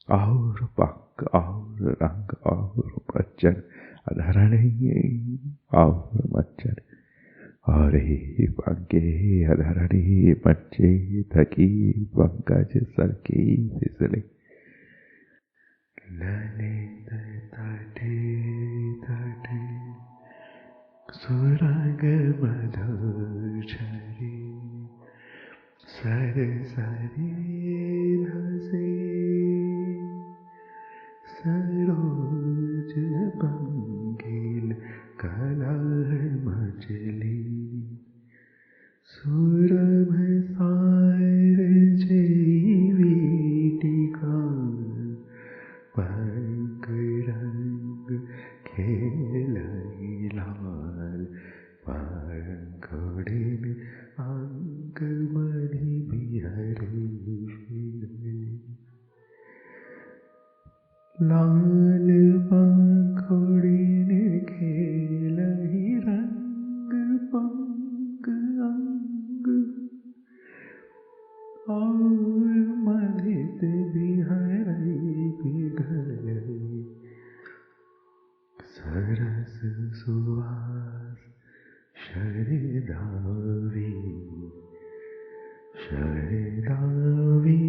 और पंख और रंग और मज्जन अधरणी और मज्जन, और ही पंखे अधरणी मज्जे थकी पंकज सरकी फिसले। ललित तटे तटे सुरंग मधुर झरी, सर सरी धसे सरोज पंखिल कला मचली, सुरभ सार जेवी टीका, पंख रंग खेलई लाल, पंखुड़िन अंक मणि बिहरी लाल, पंखुड़िन खेलई रंग पंख अंग, और मधित बिहरई बिघरई, सरस सुवास शरदावी शरदावी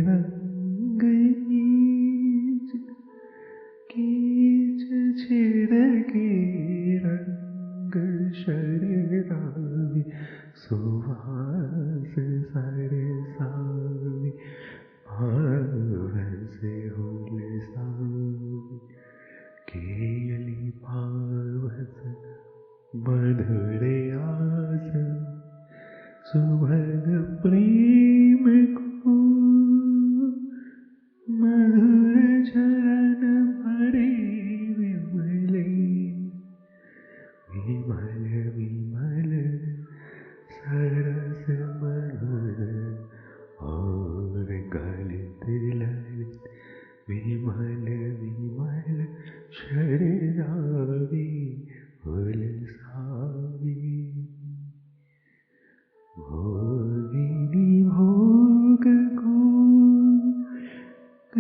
रंग कीच कीच छिड़के रंग, शरदावी सुवास सरसावी, भावस हुलसावी, केली भावस मधुर आस, सुभग प्रेम को मधुर चरण भरे विमले, विमल विमल सरस मधुर, और गलित ललित विमल विमल शरदावी हुलसावी। भोगिनी भोग को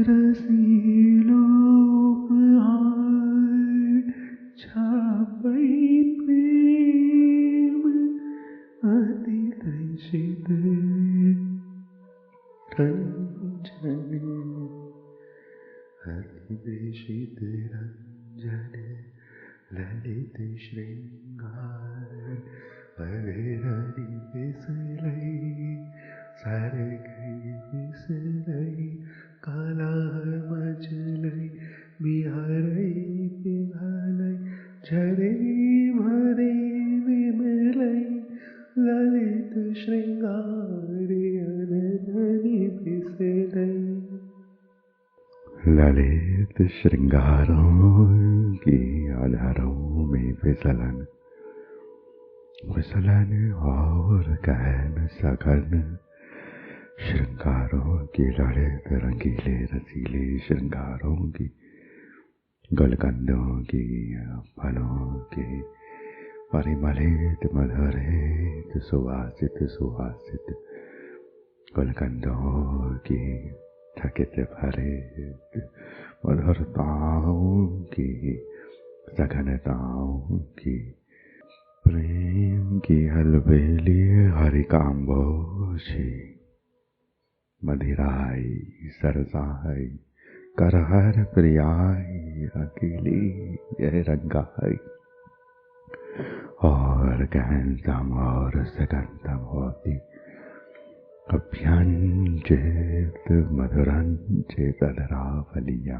रसीलो उपहार, छापई प्रेम अति तृषित रंजन, अति तृषित रंजन, ललित श्रृंगार अधरणी फिसलई, सर गई फिसलई, काला मचलई, बिहरई पिघलई, झरे भरे विमलई, ललित श्रृंगार अधरणी फिसलई। ललित श्रृंगारों की आधारों में फिसलन, फिसलन और कहन सघन, श्रृंगारों की ललित रंगीले रसीले श्रृंगारों की, गुलकंदों की फलों की परिमलित मधुरित सुवासित सुवासित, गुलकंदों की थकित भरित मधुरताओं की, सघनताओं की, प्रेम की अलबेली हरिकाम्बोशी, मदिराई सरसाई करहर प्रियाई अकेली यह रंगाई, और गहनतम और सगंतम होती अभ्यंचित मधुरंचित अधरावलिया,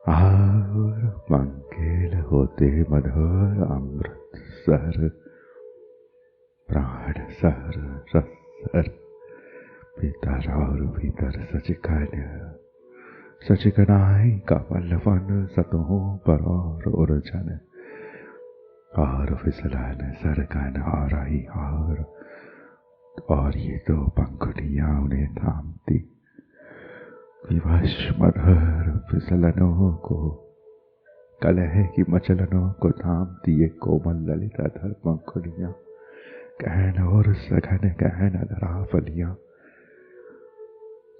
और मंकेल होते मधुर अमृत सर, प्राण सर रस सर, भीतर और भीतर सचिकनाई का पल्लवन सतहों पर और उर्जन, और फिसलन सरकन और आई, और ये दो पंखुड़ियां उन्हें थामती, विवश मधुर फिसलनों को, कलह की मचलनों को थामती ये कोमल ललित अधर पंखुड़ियां, गहन और सघन गहन अधरावलियां,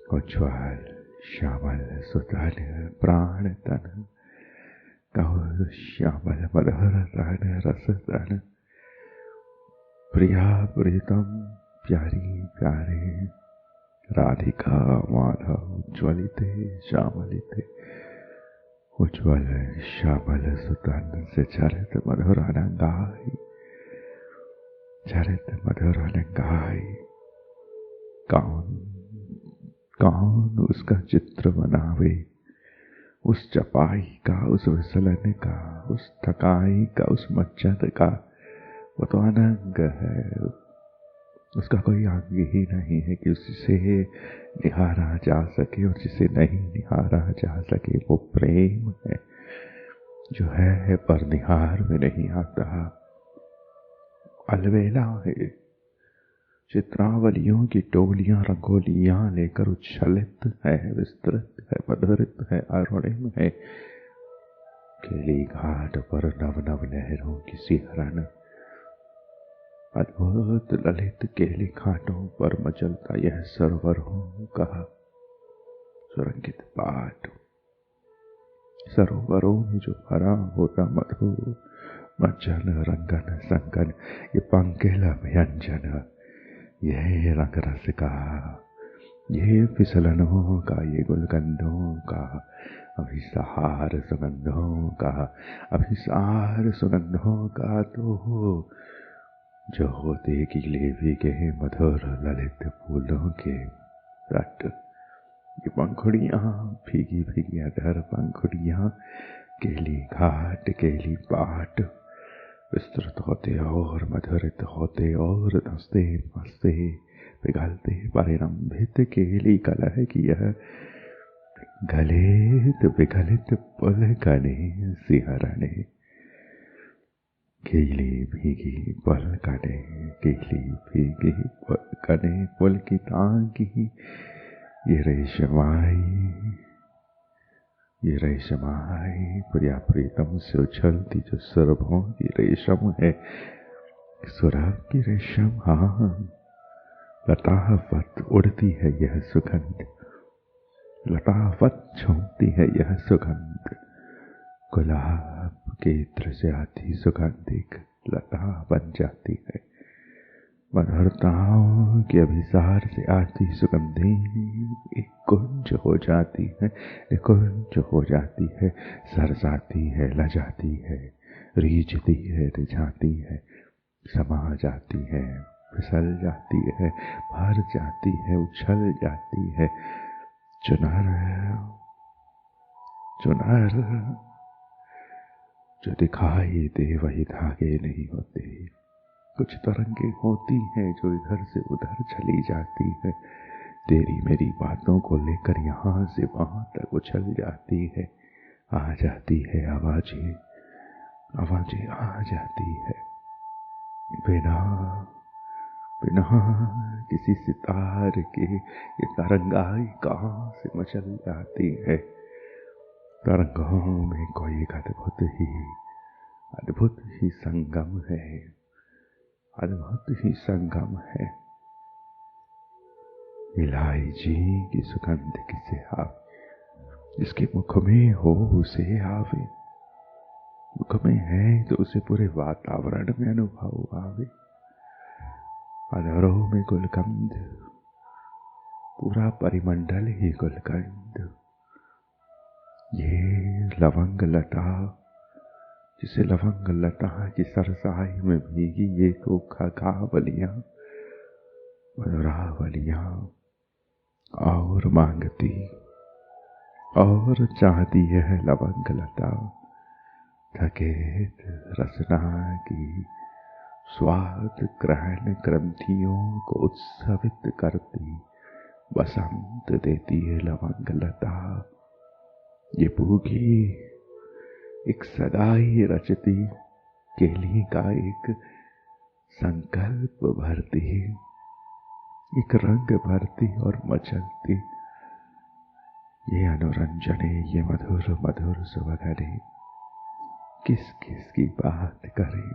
उज्ज्वल श्यामल सुतन प्राण तन, गौर श्यामल मधुर तन रस तन, प्रिया प्रीतम प्यारी प्यारे, राधिका माधव उज्ज्वलिते श्यामलिते, उज्ज्वल श्यामल सुतन से चरित मधुर अनंगाई, चरित मधुर अनंगाई। कौन उसका चित्र बनावे, उस चपाई का, उस विसलन का, उस थकाई का, उस मज्जत का, वो तो अनंग है, उसका कोई अंग ही नहीं है कि उससे निहारा जा सके और जिसे नहीं निहारा जा सके। वो प्रेम है जो है पर निहार में नहीं आता, अलवेला है, चित्रावलियों की टोलियां रंगोलियां लेकर उच्छलित है, विस्तृत है, मधुरित है, अरुणिम है। केली घाट पर नव नव लहरों की सिहरन, अद्भुत ललित केली घाटों पर मचलता यह सरोवरों का सुरंगित पाठ, सरोवरों में जो भरा होता मधु मज्जन रंगन संगन, ये पंकेला व्यंजन, यह रंग रस का, ये फिसलनों का, ये गुलकंदों का, अभिसार सुगंधों का, अभिसार सुगंधों का, तो जो होते गीले भीगे मधुर ललित फूलों के रट, ये पंखुड़ियां भीगी भीगी अधर पंखुड़ियां, केली घाट केली पाट, विस्तृत होते और मधुरित होते और नसते मसते पिघलते परिरंभित केली कलह की यह गलित विगलित पुल कने सिहरणे, केली भीगी पुल कने, केली भीगी पुल कने, पुल की तांगी ये रेशमाई प्रिया प्रीतम से उछलती जो सुरभों की रेशम है, सुरभ की रेशम, हाँ लतावत उड़ती है यह सुगंध, लतावत झूमती है यह सुगंध, गुलाब के इत्र से आती सुगंध एक लता बन जाती है, मधुरताओं के अभिसार से आती सुगंधें एक कुंज हो जाती है, एक कुंज हो जाती है, सरसाती है, लजाती है, रीझती है, रिझाती है, समा जाती है, फिसल जाती है, भर जाती है, उछल जाती है। चुनर चुनर जो दिखाई दे वही धागे नहीं होते, कुछ तरंगें होती हैं जो इधर से उधर चली जाती है, तेरी मेरी बातों को लेकर यहाँ से वहां तक उछल जाती है, आ जाती है आवाजें आ जाती है, बिना बिना किसी सितार के ये तरंगाई कहाँ से मचल जाती है। तरंगों में कोई अद्भुत ही संगम है, अद्भुत ही संगम है। इलायची की सुगंध किसे आवे, जिसके मुख में हो उसे आवे, मुख में है तो उसे पूरे वातावरण में अनुभव आवे। अधरों में गुलकंद, पूरा परिमंडल ही गुलकंद, ये लवंग लता, जिसे लवंग लता की सरसाई में भीगी ये तो खगावलियां मधुरावलियां और मांगती और चाहती है लवंग लता, थकेत रसना की स्वाद ग्रहण ग्रंथियों को उत्सवित करती बसंत देती है लवंग लता। ये भूखी एक सदाई रचती, केली का एक संकल्प भरती, एक रंग भरती और मचलती। ये अनुरंजने, ये मधुर मधुर सुवगने किस किस की बात करें,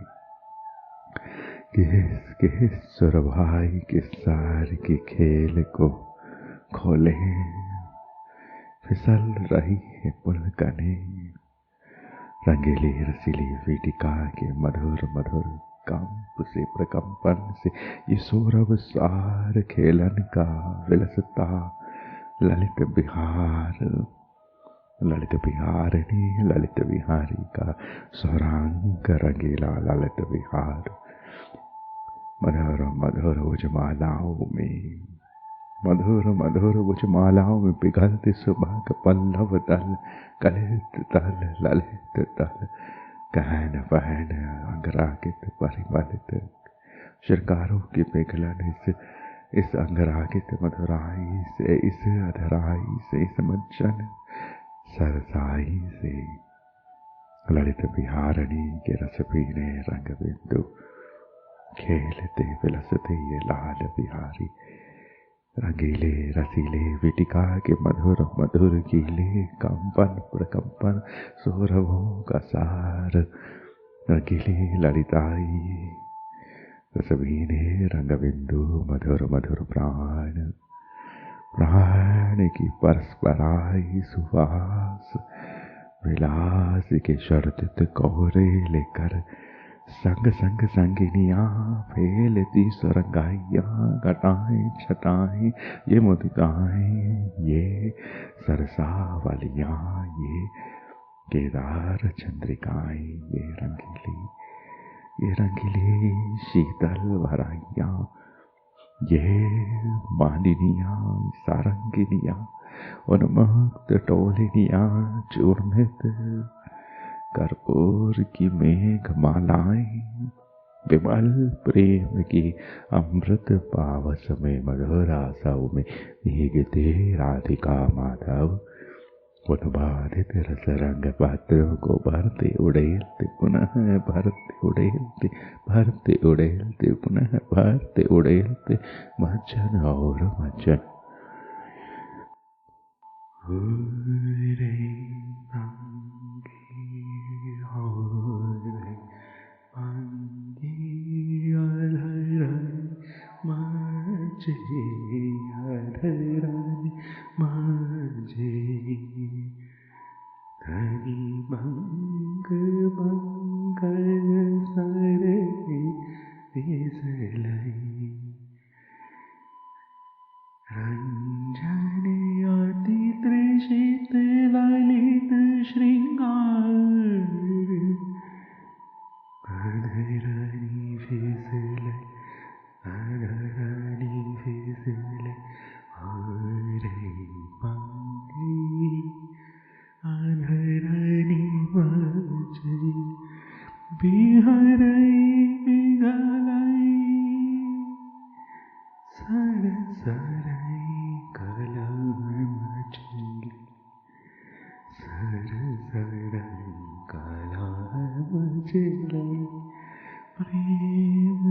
किस किस सुरभाई के सार के खेल को खोले। फिसल रही है पुलकने, रंगीली रसीली वीटिका के मधुर मधुर कंप से प्रकंपन से ये सौरभ सार खेलन का विलसता ललित बिहार, ललित बिहारिणी ललित बिहारी का स्वरांग रंगीला ललित बिहार। मधुर मधुर उजमालाओं में, मधुर मधुर उजमालाओं में पिघलते सुबह का पल्लव दल, कलित तल ललित तल, कहन पहन अंगरागित परिमलित श्रृंगारों की पिघलन इस अंगरागित मधुराई से, इस अधराई से, इस मंचन सरसाई से ललित बिहारिणी के रस पीने रंग बिंदु खेलते विलसते ये लाल बिहारी। रंगीले रसीले विटिका के मधुर मधुर गीले कंपन प्रकंपन सौरभों का सार, रंगीली ललिताई रसभीने रंग बिंदु मधुर मधुर प्राण, प्राण की परस्पराई सुवास विलास के शर्दित कोहरे लेकर संग संग संगिनियां फैलती सुरंगाइयां घटाएं छटाएं ये मुदिताएं, ये सरसावलियां, ये केदार चंद्रिकाएं, ये रंगीली शीतल भराइयां, ये मालिनियां सारंगिनियां उन्मक्त टोलिनियां चूर्णित कर्पूर की मेघ मालाएं, विमल प्रेम की अमृत पावस में मधुर आशाओं में भीगते राधिका माधव उन्मादित रस रंग पात्रों को भरते उड़ेलते पुनः भरते उड़ेलते, भरते उड़ेलते पुनः भरते उड़ेलते मज्जन और मज्जन। प्रेम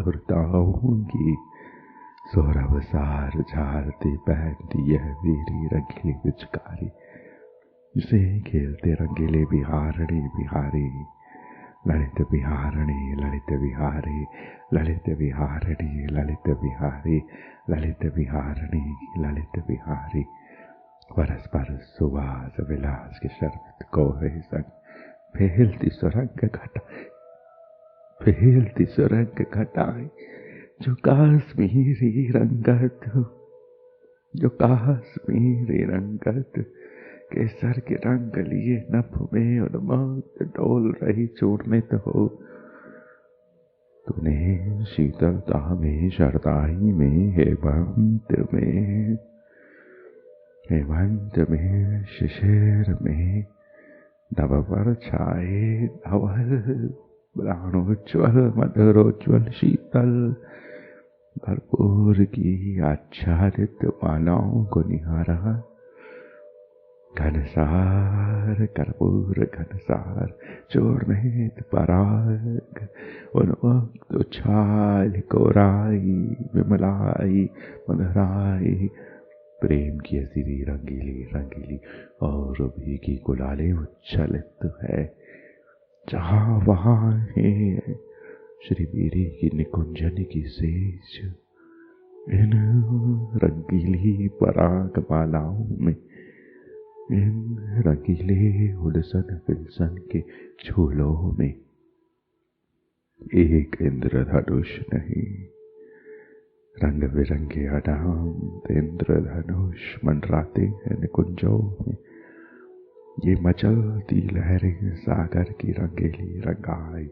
सुरताऊंगी। सोरभ सार झारती पहनती यह वीरी रंगीली पिचकारी, जिसे खेलते रंगीले बिहारणी बिहारी। ललित बिहारणी ललित बिहारी, ललित बिहारणी ललित बिहारी, ललित बिहारणी ललित बिहारी। परस्पर सुवास विलास के शरबत को है संग, फेलती सुरंग घटा, फेलती सुरंग घटाएं। जो काश्मीरी रंगत, जो काश्मीरी रंगत, केसर के रंग लिए नभ में उन्मत्त डोल रही चूर्णित हो। तूने शीतलता में, शरदाई में, हेमंत में, शिशिर में, नव पर छाए धवल प्राणोज्वल मधुरोज्वल शीतल भरपूर की आच्छादित मालाओं को निहारा। घनसार कर्पूर घनसार चूर्णित पराग, उन्मुक्त उछाल कोराई विमलाई मधुराई। प्रेम की हसीरी रंगीली रंगीली और भीगी गुलाले उच्छलित है। जहाँ वहाँ है श्री वीरी की निकुंजन की सेज। इन रंगीली पराग मालाओं में, इन रंगीले उलसन विलसन के झूलों में एक इंद्रधनुष नहीं, रंग बिरंगे अनाम इंद्रधनुष मंडराते हैं निकुंजों में। ये मचलती लहरें सागर की रंगीली रंगाई,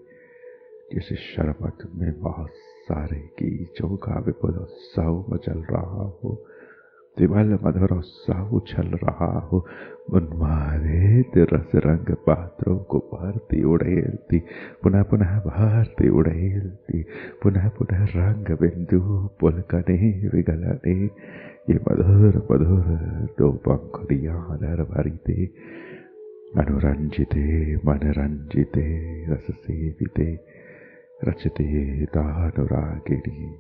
जिस शरबत में बहुत सारे कीचों का विपुल उत्सव मचल रहा हो, विमल मधुर उत्सव उछल रहा हो। उन्मादित रस रंग पात्रों को भरती उड़ेलती, पुनः पुनः भरती उड़ेलती, पुनः पुनः रंग बिंदु पुलकने विगलने। ये मधुर मधुर दो पंखुड़ियां नर भरीते, अनुरंजिते मनरंजिते रस सेविते, रचते तानुरागिनी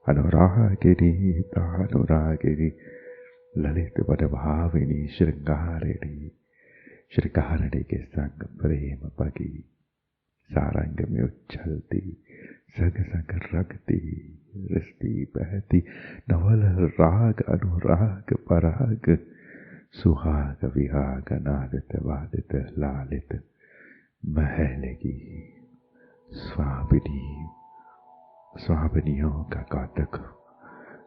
अनुरागिनी तानुरागिनी, ललित मनभाविनी श्रृंगारिणी। श्रृंगारिणी के संग प्रेम पगी, सारंग में उछलती, संग संग रगती, रिश्ती बहती, नवल राग अनुराग पराग, सुहाग विहाग नादित वादित लालित, महल की स्वामिनी स्वामिनियों का कौतुक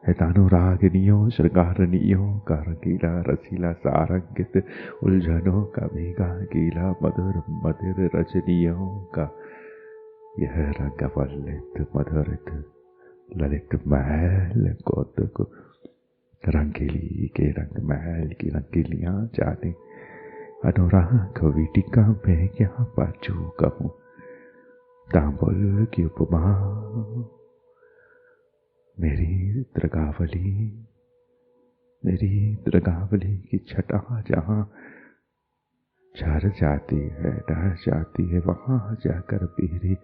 है। तानुरागिनियों श्रृंगारनियों का रंगीला रसीला सारंगित, उलझनों का भीगा गीला मधुर मधुर रजनियों का यह रंग वल्लित मधुरित ललित महल कौतुक। रंगीली के रंग महल की रंगीलियां जाने, अनुराग वीटिका में क्या पाचू कहूँ। तांबुल की उपमा मेरी द्रगावली की छटा जहाँ झर जाती है डर जाती है, वहाँ जाकर पीरी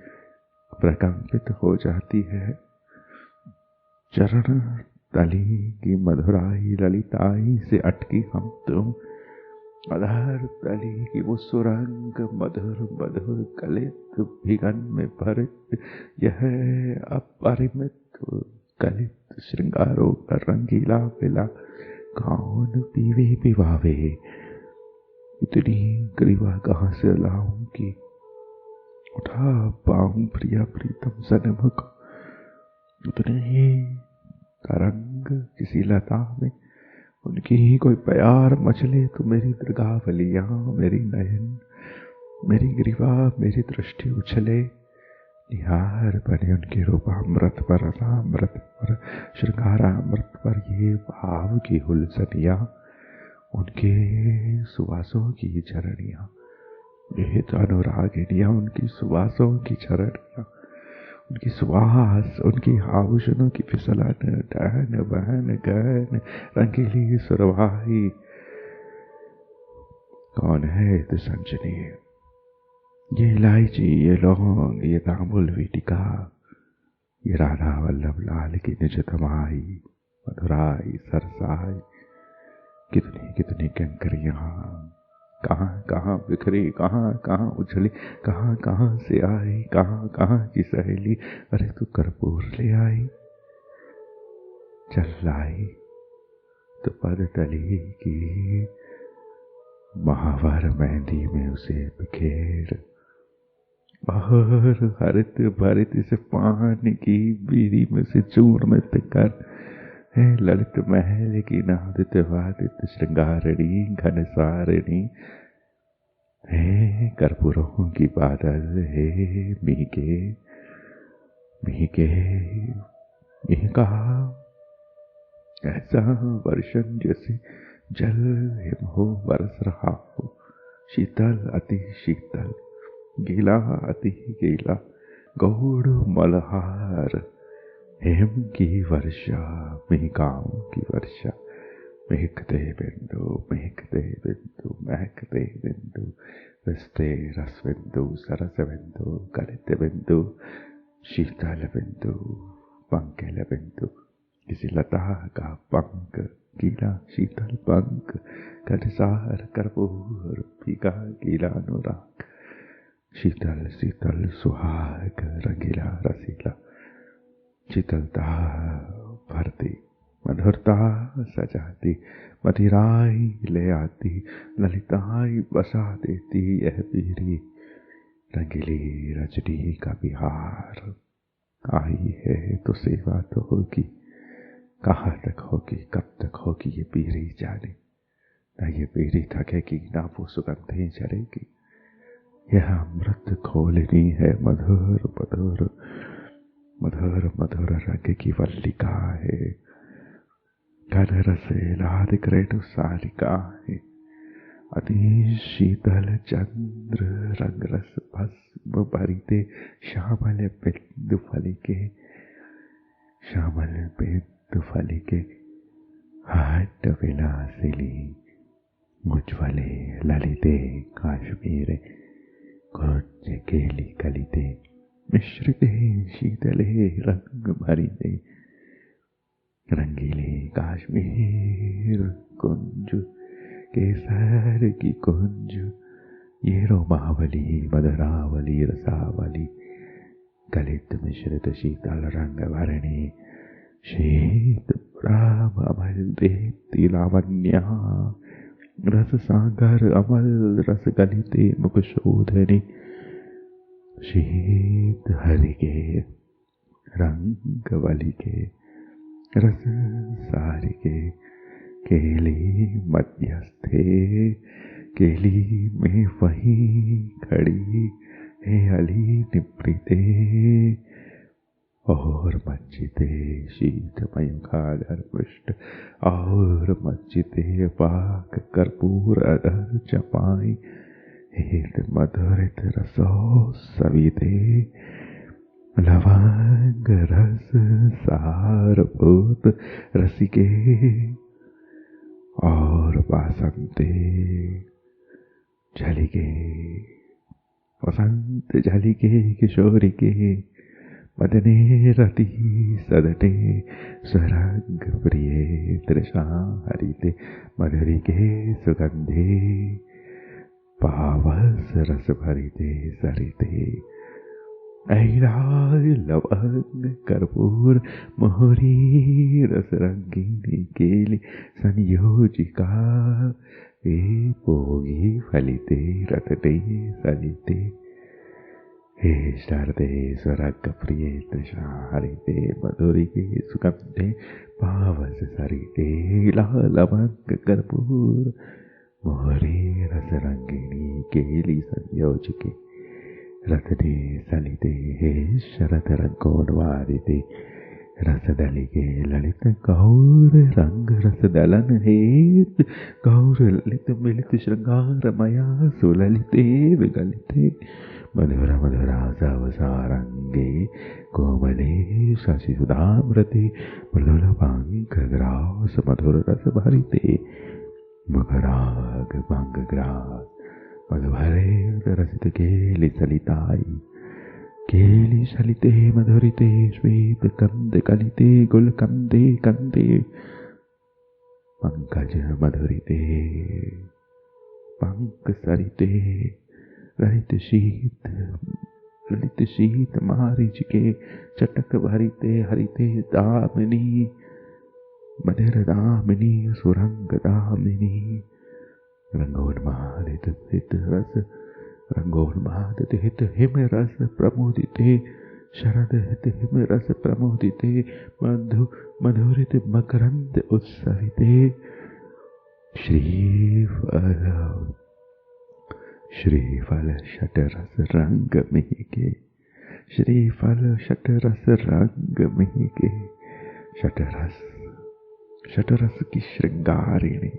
प्रकंपित हो जाती है। चरण तली की मधुराई ललिताई से अटकी हम तुम, अधर तली की वो सुरंग मधुर मधुर कलित भिगन में भरित, यह अपरिमित कलित श्रृंगारों का रंगीला पिला कौन पीवे पिवावे। इतनी ग्रीवा कहाँ से लाऊंगी, उठा पाऊं प्रिया प्रीतम सनम को। उतने ही तरंग किसी लता में उनकी ही कोई प्यार मचले तो मेरी दीर्घावलियां, मेरी नयन, मेरी ग्रीवा, मेरी दृष्टि उछले। निहार बने उनके रूपामृत पर, रसामृत पर, श्रृंगारामृत पर ये भाव की हुलसनियां, उनके सुवासों की झरनियां, ये तो अनुरागिनियां, उनकी सुवासों की झरनियां, उनकी सुवास, उनकी आभूषणों की फिसलन, डहन बहन गहन रंगीली सुरवाई। कौन है तो संजनी, ये इलायची, ये लौंग, ये तांबुल वीटिका, ये राधा वल्लभ लाल की निज तमाई, मधुराई सरसाई। कितनी कितनी कंकरियां कहाँ कहाँ बिखरी, कहाँ कहाँ उछली, कहाँ कहाँ से आई, कहाँ कहाँ की सहेली। अरे तू कर्पूर ले आई, चल लाई तो पद तली की, महावर मेहंदी में उसे बिखेर। और हरित भरित से पान की बीड़ी में से चूर्णित कर, हे ललित महल की नादित वादित श्रृंगारिणी घनसारिणी। हे कर्पूरों की बादल, हे मीके मीके मीका। ऐसा वर्षण जैसे जल हिम हो बरस रहा हो, शीतल अति शीतल, गीला अति गीला, गौड़ मलहार। हिम की वर्षा, मेघाओं की वर्षा, महकते बिंदु, महकते बिंदु, महकते बिंदु, रसते रस बिंदु, सरस बिंदु, गलित बिंदु, शीतल बिंदु, पंकिल बिंदु। किसी लता का पंख, गीला शीतल पंख, घनसार कर्पूर, फीका गीला अनुराग, शीतल शीतल सुहाग, रंगीला रसीला, शीतलता भरती, मधुरता सजाती, मदिराई ले आती, ललिताई बसा देती। यह पीरी रंगीली रजनी का बिहार। आई है तो सेवा तो होगी, कहाँ तक होगी, कब तक होगी ये पीरी जाने। न ये पीरी थकेगी, ना वो सुगंधें चलेगी। यह अमृत खोलनी है, मधुर मधुर मधुर मधुर रंग की वल्लिका है। घन रसे लादिक रेणु सारिका है। अति शीतल चंद्र रंग रस भस्म भरिते, श्यामल बिंदु फलिके, श्यामल बिंदु फलिके। हाट विलासिनी उज्ज्वले ललिते, काश्मीरे कुंज केली कलिते, मिश्रिते शीतले रंग भरिते। रंगीले काश्मीर कुंज, केसर की कुंज, ये रोमावली मदरावली रसावली, गलित मिश्रित शीतल रंग भरणी, शीत राम अमल देती लावण्या, रस सागर अमल रस गलिते मुख शोधनी। शीत हरि के रंग वली के, रस सारी के, केली मध्यस्थे, केली में वहीं खड़ी है अली निप्रीते। और मज्जिते शीतमय खादर पुष्ट, और मज्जिते पाक कर्पूर अधर चपाई। हेत मधुरित रसो सविते, लवंग रस सारभूत रसिके। और बासंते झलिके, वसंत झलिके किशोरी के, मदने रति सदटे स्वरंग प्रिय, तृषा हरिते मधुरी के सुगंधे। पावस रस भरिते सरिते, ऐलाल लवंग कर्पूर मोहरी, रस रंगीनी केली संयोजिका। ए भोगी फलिते रतटे सलिते, हे शारदे स्वरग प्रिय तृषा हरिते, मधुरी के सुगंधे पावस सरिते। लवंग कर्पूर मोहरी, रस रंगिणी केली संयोजिके। रतने सलिते, हे शरद रंगोन्वादिते, रस दलिके ललित गौर रंग रस दलन हेत। गौर ललित मिलित श्रृंगार मया सुललिते विगलिते। मधुर मधुरा सवसारंगे, कोमले शशि सुधामृते, मृदुल पांकग्रास मधुर रस भरिते। मकराग भंग ग्रास, मधुभरे रसित केली सलिताई। केली सलिते मधुरिते श्वेत कंद कलिते गुल कंदे कंदे पंकज मधुरिते पंक सरिते ललित शीत मारिच के चटक भरिते हरिते दामिनी मधुर दामिनी सुरंग दामिनी रंगोन्मादित हित रस रंगोन्मादित हित हिम रस प्रमोदिते शरद हित हिम रस प्रमोदिते मधुरित मकरंद उत्सविते श्रीफल शतरस रंग मिहिके श्रीफल शतरस रंग मिहिके शतरस की श्रृंगारिणी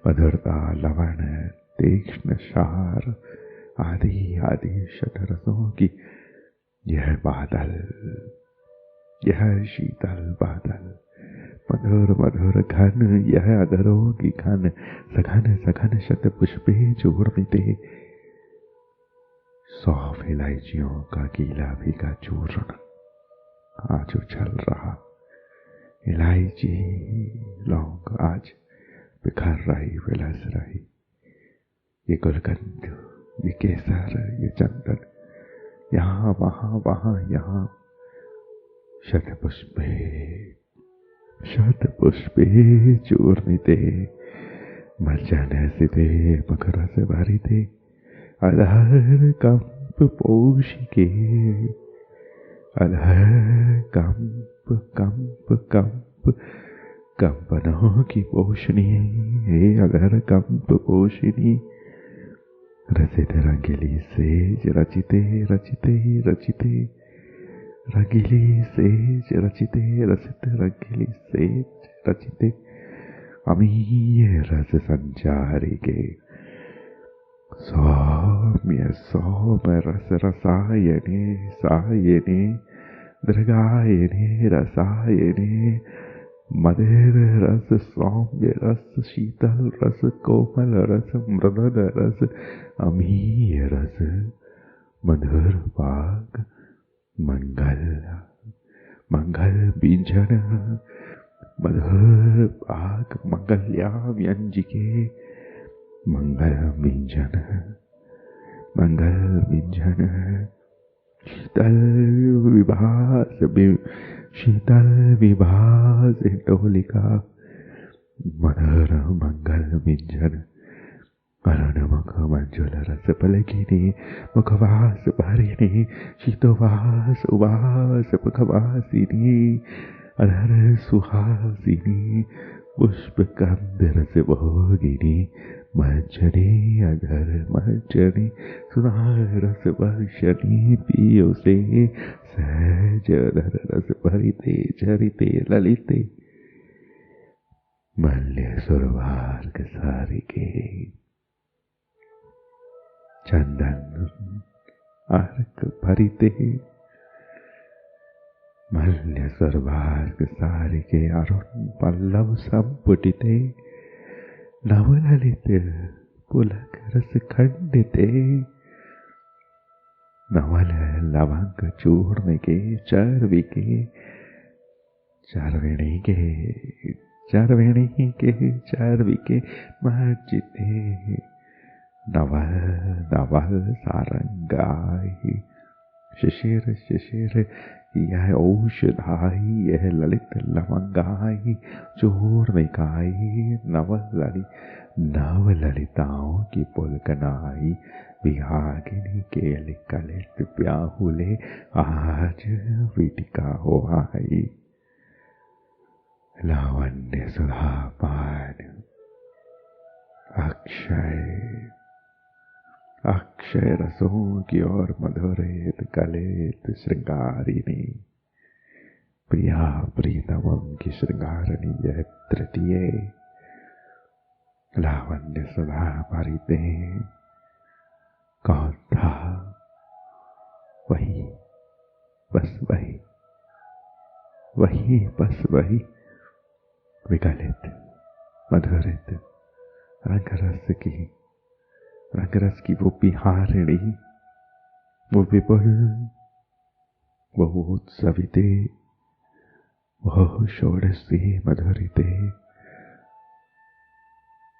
मधुरता लवण तीक्ष्ण सार आदि आदि शतरसों की यह बादल, यह शीतल बादल मधुर मधुर घन, यह अधरों की घन सघन सघन शत पुष्पे चूर्णिते 100 इलायचियों का गीला भीगा चूर्ण आज उछल रहा। इलायची लौंग आज बिखर रही विलस रही। ये गुलकंद, ये केसर, ये चंदन, यहाँ वहाँ वहाँ यहाँ शतपुष्पे चूर्णिते मज्जनसिते मकरस भरिते अधर कंप पोषिके अधर कंप कंप कंप कंपनों की पोषणी हे अधर कंप पोषिणी रचित रंगीली सेज रचिते रचिते रचिते रंगीली सेज रचिते रचित रंगीली सेज रचिते अमीय रस संचारी के सौम्य सौम्य रस रसायने सायने दृगायने रसायने मधुर रस सौम्य रस शीतल रस कोमल रस मृदुल रस अमीय रस मधुर पाग मंगल मंगल बीजन मधुर पाग मंगल्या व्यंजिके मंगल व्यंजन शीतल विभास डोलिका मधुर मंगल व्यंजन अरुण मुख मंजुल रस पलकिनी मुखवास भरिणी शीतोवास उवास मुखवासिनी अधर सुहासिनी पुष्प कंद रस भोगिनी मज्जनी अधर मज्जनी सुधार रस वर्षणी पियो से सहज अधर रस भरिते झरिते ललिते मल्य सुरवार्ग सारिके चंदन अर्क भरिते मल्य सर्वार्ग सारिके अरुण पल्लव संपुटिते नवललित पुलक रस खंडिते नवल लवंग चूर्ण के चर्विके चर्विणी के चर्विके मर्जिते नवल सारंगाई शिशिर यह औषधाई यह ललित लवंगाई चूर्णिकाई नव ललिताओं की पुलकनाई विहागिनी के कलित ब्याहुले आज वीटिका हो आई लावण्य सुधापान अक्षय रसों की ओर मधुरित कलित श्रृंगारिणी प्रिया प्रीतमम की श्रृंगारिणी यह तृतीय लावण्य सुधा भरिते कौन था वही बस वही विकलित मधुरित रंगरस की वो बिहारिणी वो विपुल, वो उत्सविते, वो षोडशी मधुरिते,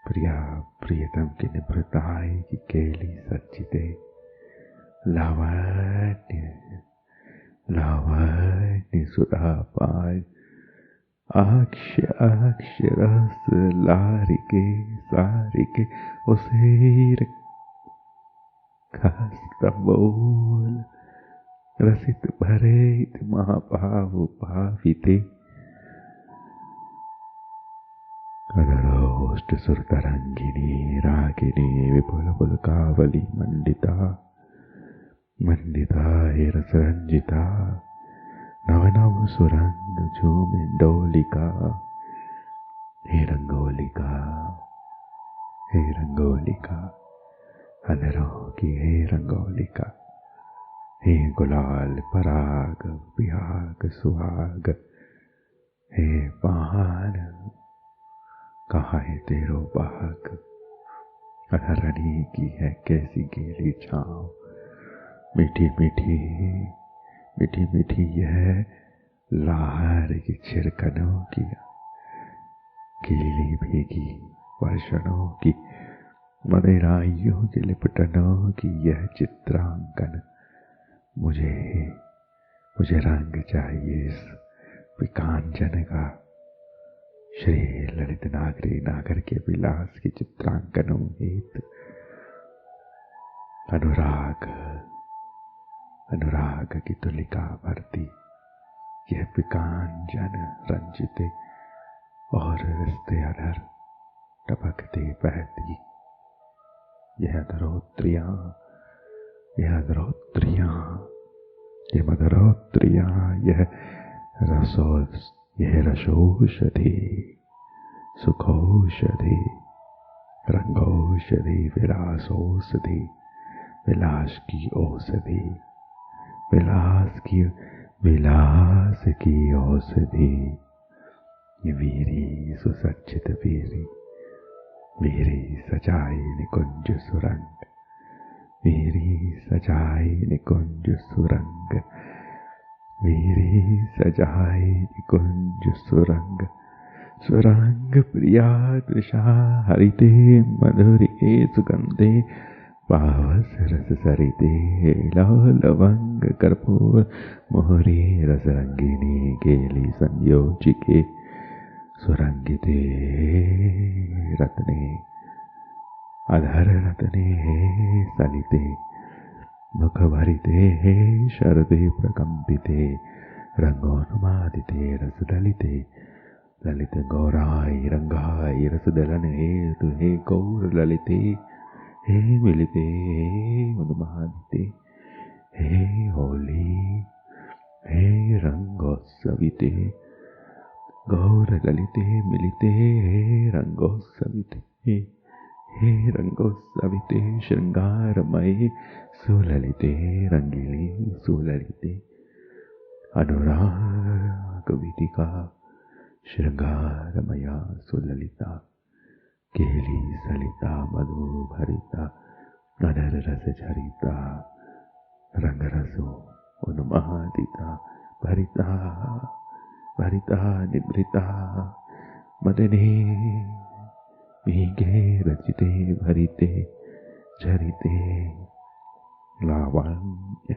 प्रिया प्रियतम की निभृताई की केली सच्चिते, लावण्य लावण्य सुधा पाय, अक्ष अक्ष रस लारिके सारिके, उसे खस्तबोल रसित भरे महाभाव भाविते, अधरोष्ट सुरतरंगिनी रागिनी विपुल पुलकावली मंडिता, मंडिता हे रसरंजिता, नव नव सुरंग झूमे डोलिका, हे रंगोलिका, हे रंगोलिका, अधरों की हे रंगोलिका, हे गुलाल पराग विहाग सुहाग, हे पान कहाँ है तेरो बाग, अधरणी की है कैसी गीली छाँव, मीठी मीठी मीठी मीठी यह लार की छिड़कनों की, गीली भीगी वर्षणों की, मदिराइयों के लिपटनों की यह चित्रांकन, मुझे मुझे रंग चाहिए इस विकांचन का, श्री ललित नागरी नागर के विलास की चित्रांकनों हेतु अनुराग अनुराग की तुलिका भरती यह विकांचन रंजिते और रिश्ते अधर टपकते बहती यह अधरोत्रियां, यह अधरोत्रियां, यह मधुरोत्रियां, यह रसौषधि, सुखौषधि, रंगौषधि, विलासौषधि, विलास की औषधि, विलास की औषधि, ये वीरी सुसज्जित वीरी, वीरी सजाई निकुंज सुरंग, वीरी सजाई निकुंज सुरंग, वीरी सजाई निकुंज सुरंग, सुरंग प्रिया तृषा हरिते मधुरिके सुगंधे, पावस रस सरिते लवंग कर्पूर मोहरी रसरंगिनी केली संयोजिके, सुरंगिते रत्ने अधर रत्ने सलिते, मुख भरिते शरदे प्रकंपिते, रंगोन्मादिते रस दलिते, ललित गौराई रंगाई रस दलन हेतु हे गौर ललिते, हे मिलिते हे उन्मादिते, हे होली, हे रंगोत्सविते, गौर ललिते मिलिते हे रंगोत्सविते, हे रंगोत्सविते श्रृंगारमये सुललिते, रंगीली सुललिते, अनुराग विदिका श्रृंगारमया सुललिता, केली सलिता मधु भरिता, अधर रस झरिता, रंग रसो उन्मादिता, भरिता भरिता निभृता, मदने भीगे रचिते भरिते झरिते, लावण्य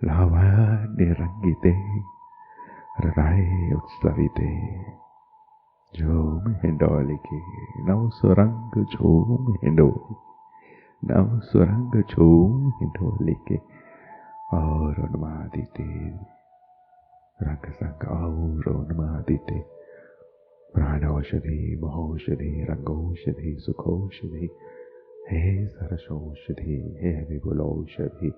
लावण्य रंगिते, हृदय उत्सविते, झूम हिंडोलिके, नव सुरंग झूम हिंडोली, नव सुरंग झूम हिंडोलिके, और उन्मादिते रंग संग और उन्मादिते, प्राणौषधि महौषधि रंगौषधि सुखौषधि, हे सरसौषधि, हे विपुलौषधि,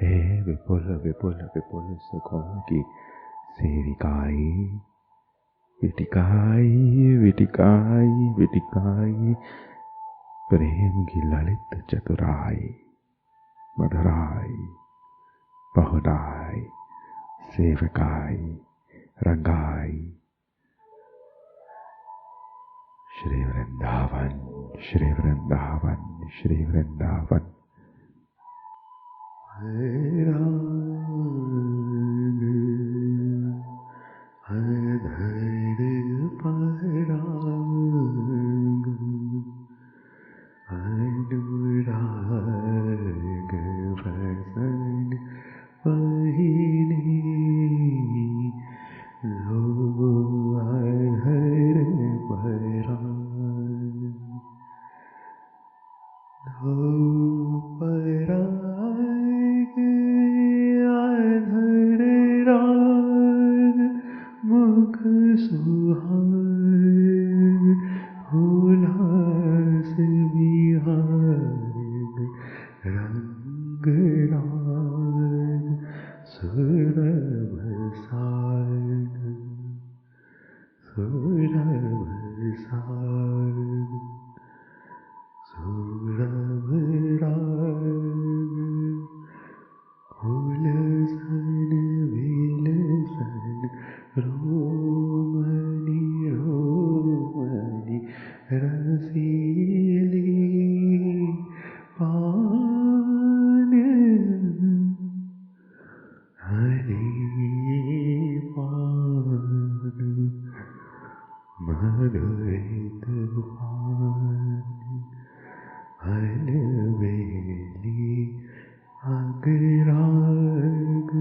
हे विपुल विपुल विपुल सुखों की सेविकाई, विटिकाई विटिकाई विटिकाई, प्रेम की ललित चतुराई, मधुराई बहुराई, सेवकाई रंगाई, श्री वृंदावन श्री वृंदावन श्री वृंदावन। राग अधर पराग अनुराग बसन पहिने लो अधर पराग लो पराग अधर राग मुख सुहाग उल्लास विहाग रंग राग सुरभ साग सुरभ साग सुरभ राग हुलसन विलसन रोमनी रोमनी रसीली पान हरी पान मधुरित पान अलबेली अगराग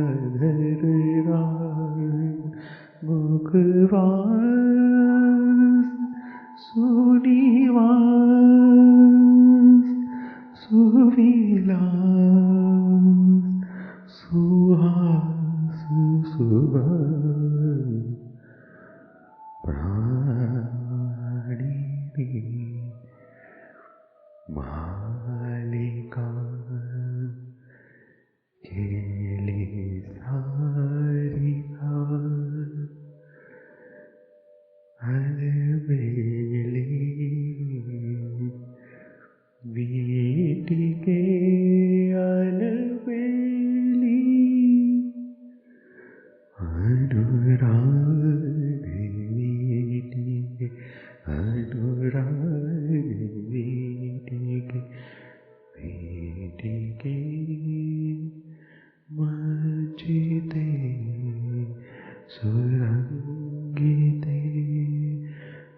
अधर राग मुखवास सुनिवास सुविलास सुहास सुभाष प्राणिनी मालिका खेले सारिका अलबेली वीटिके अलबेली अनुराग वीटिके अनुराग वीटिके वीटिके मजिते सुरंगिते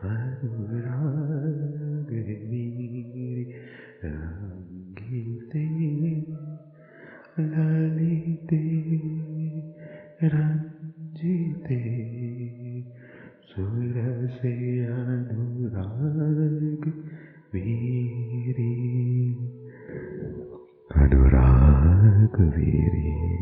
अनुराग वीर रंगिते ललिते रंजिते सुरसे अनुराग वीरी अनुराग वीरी।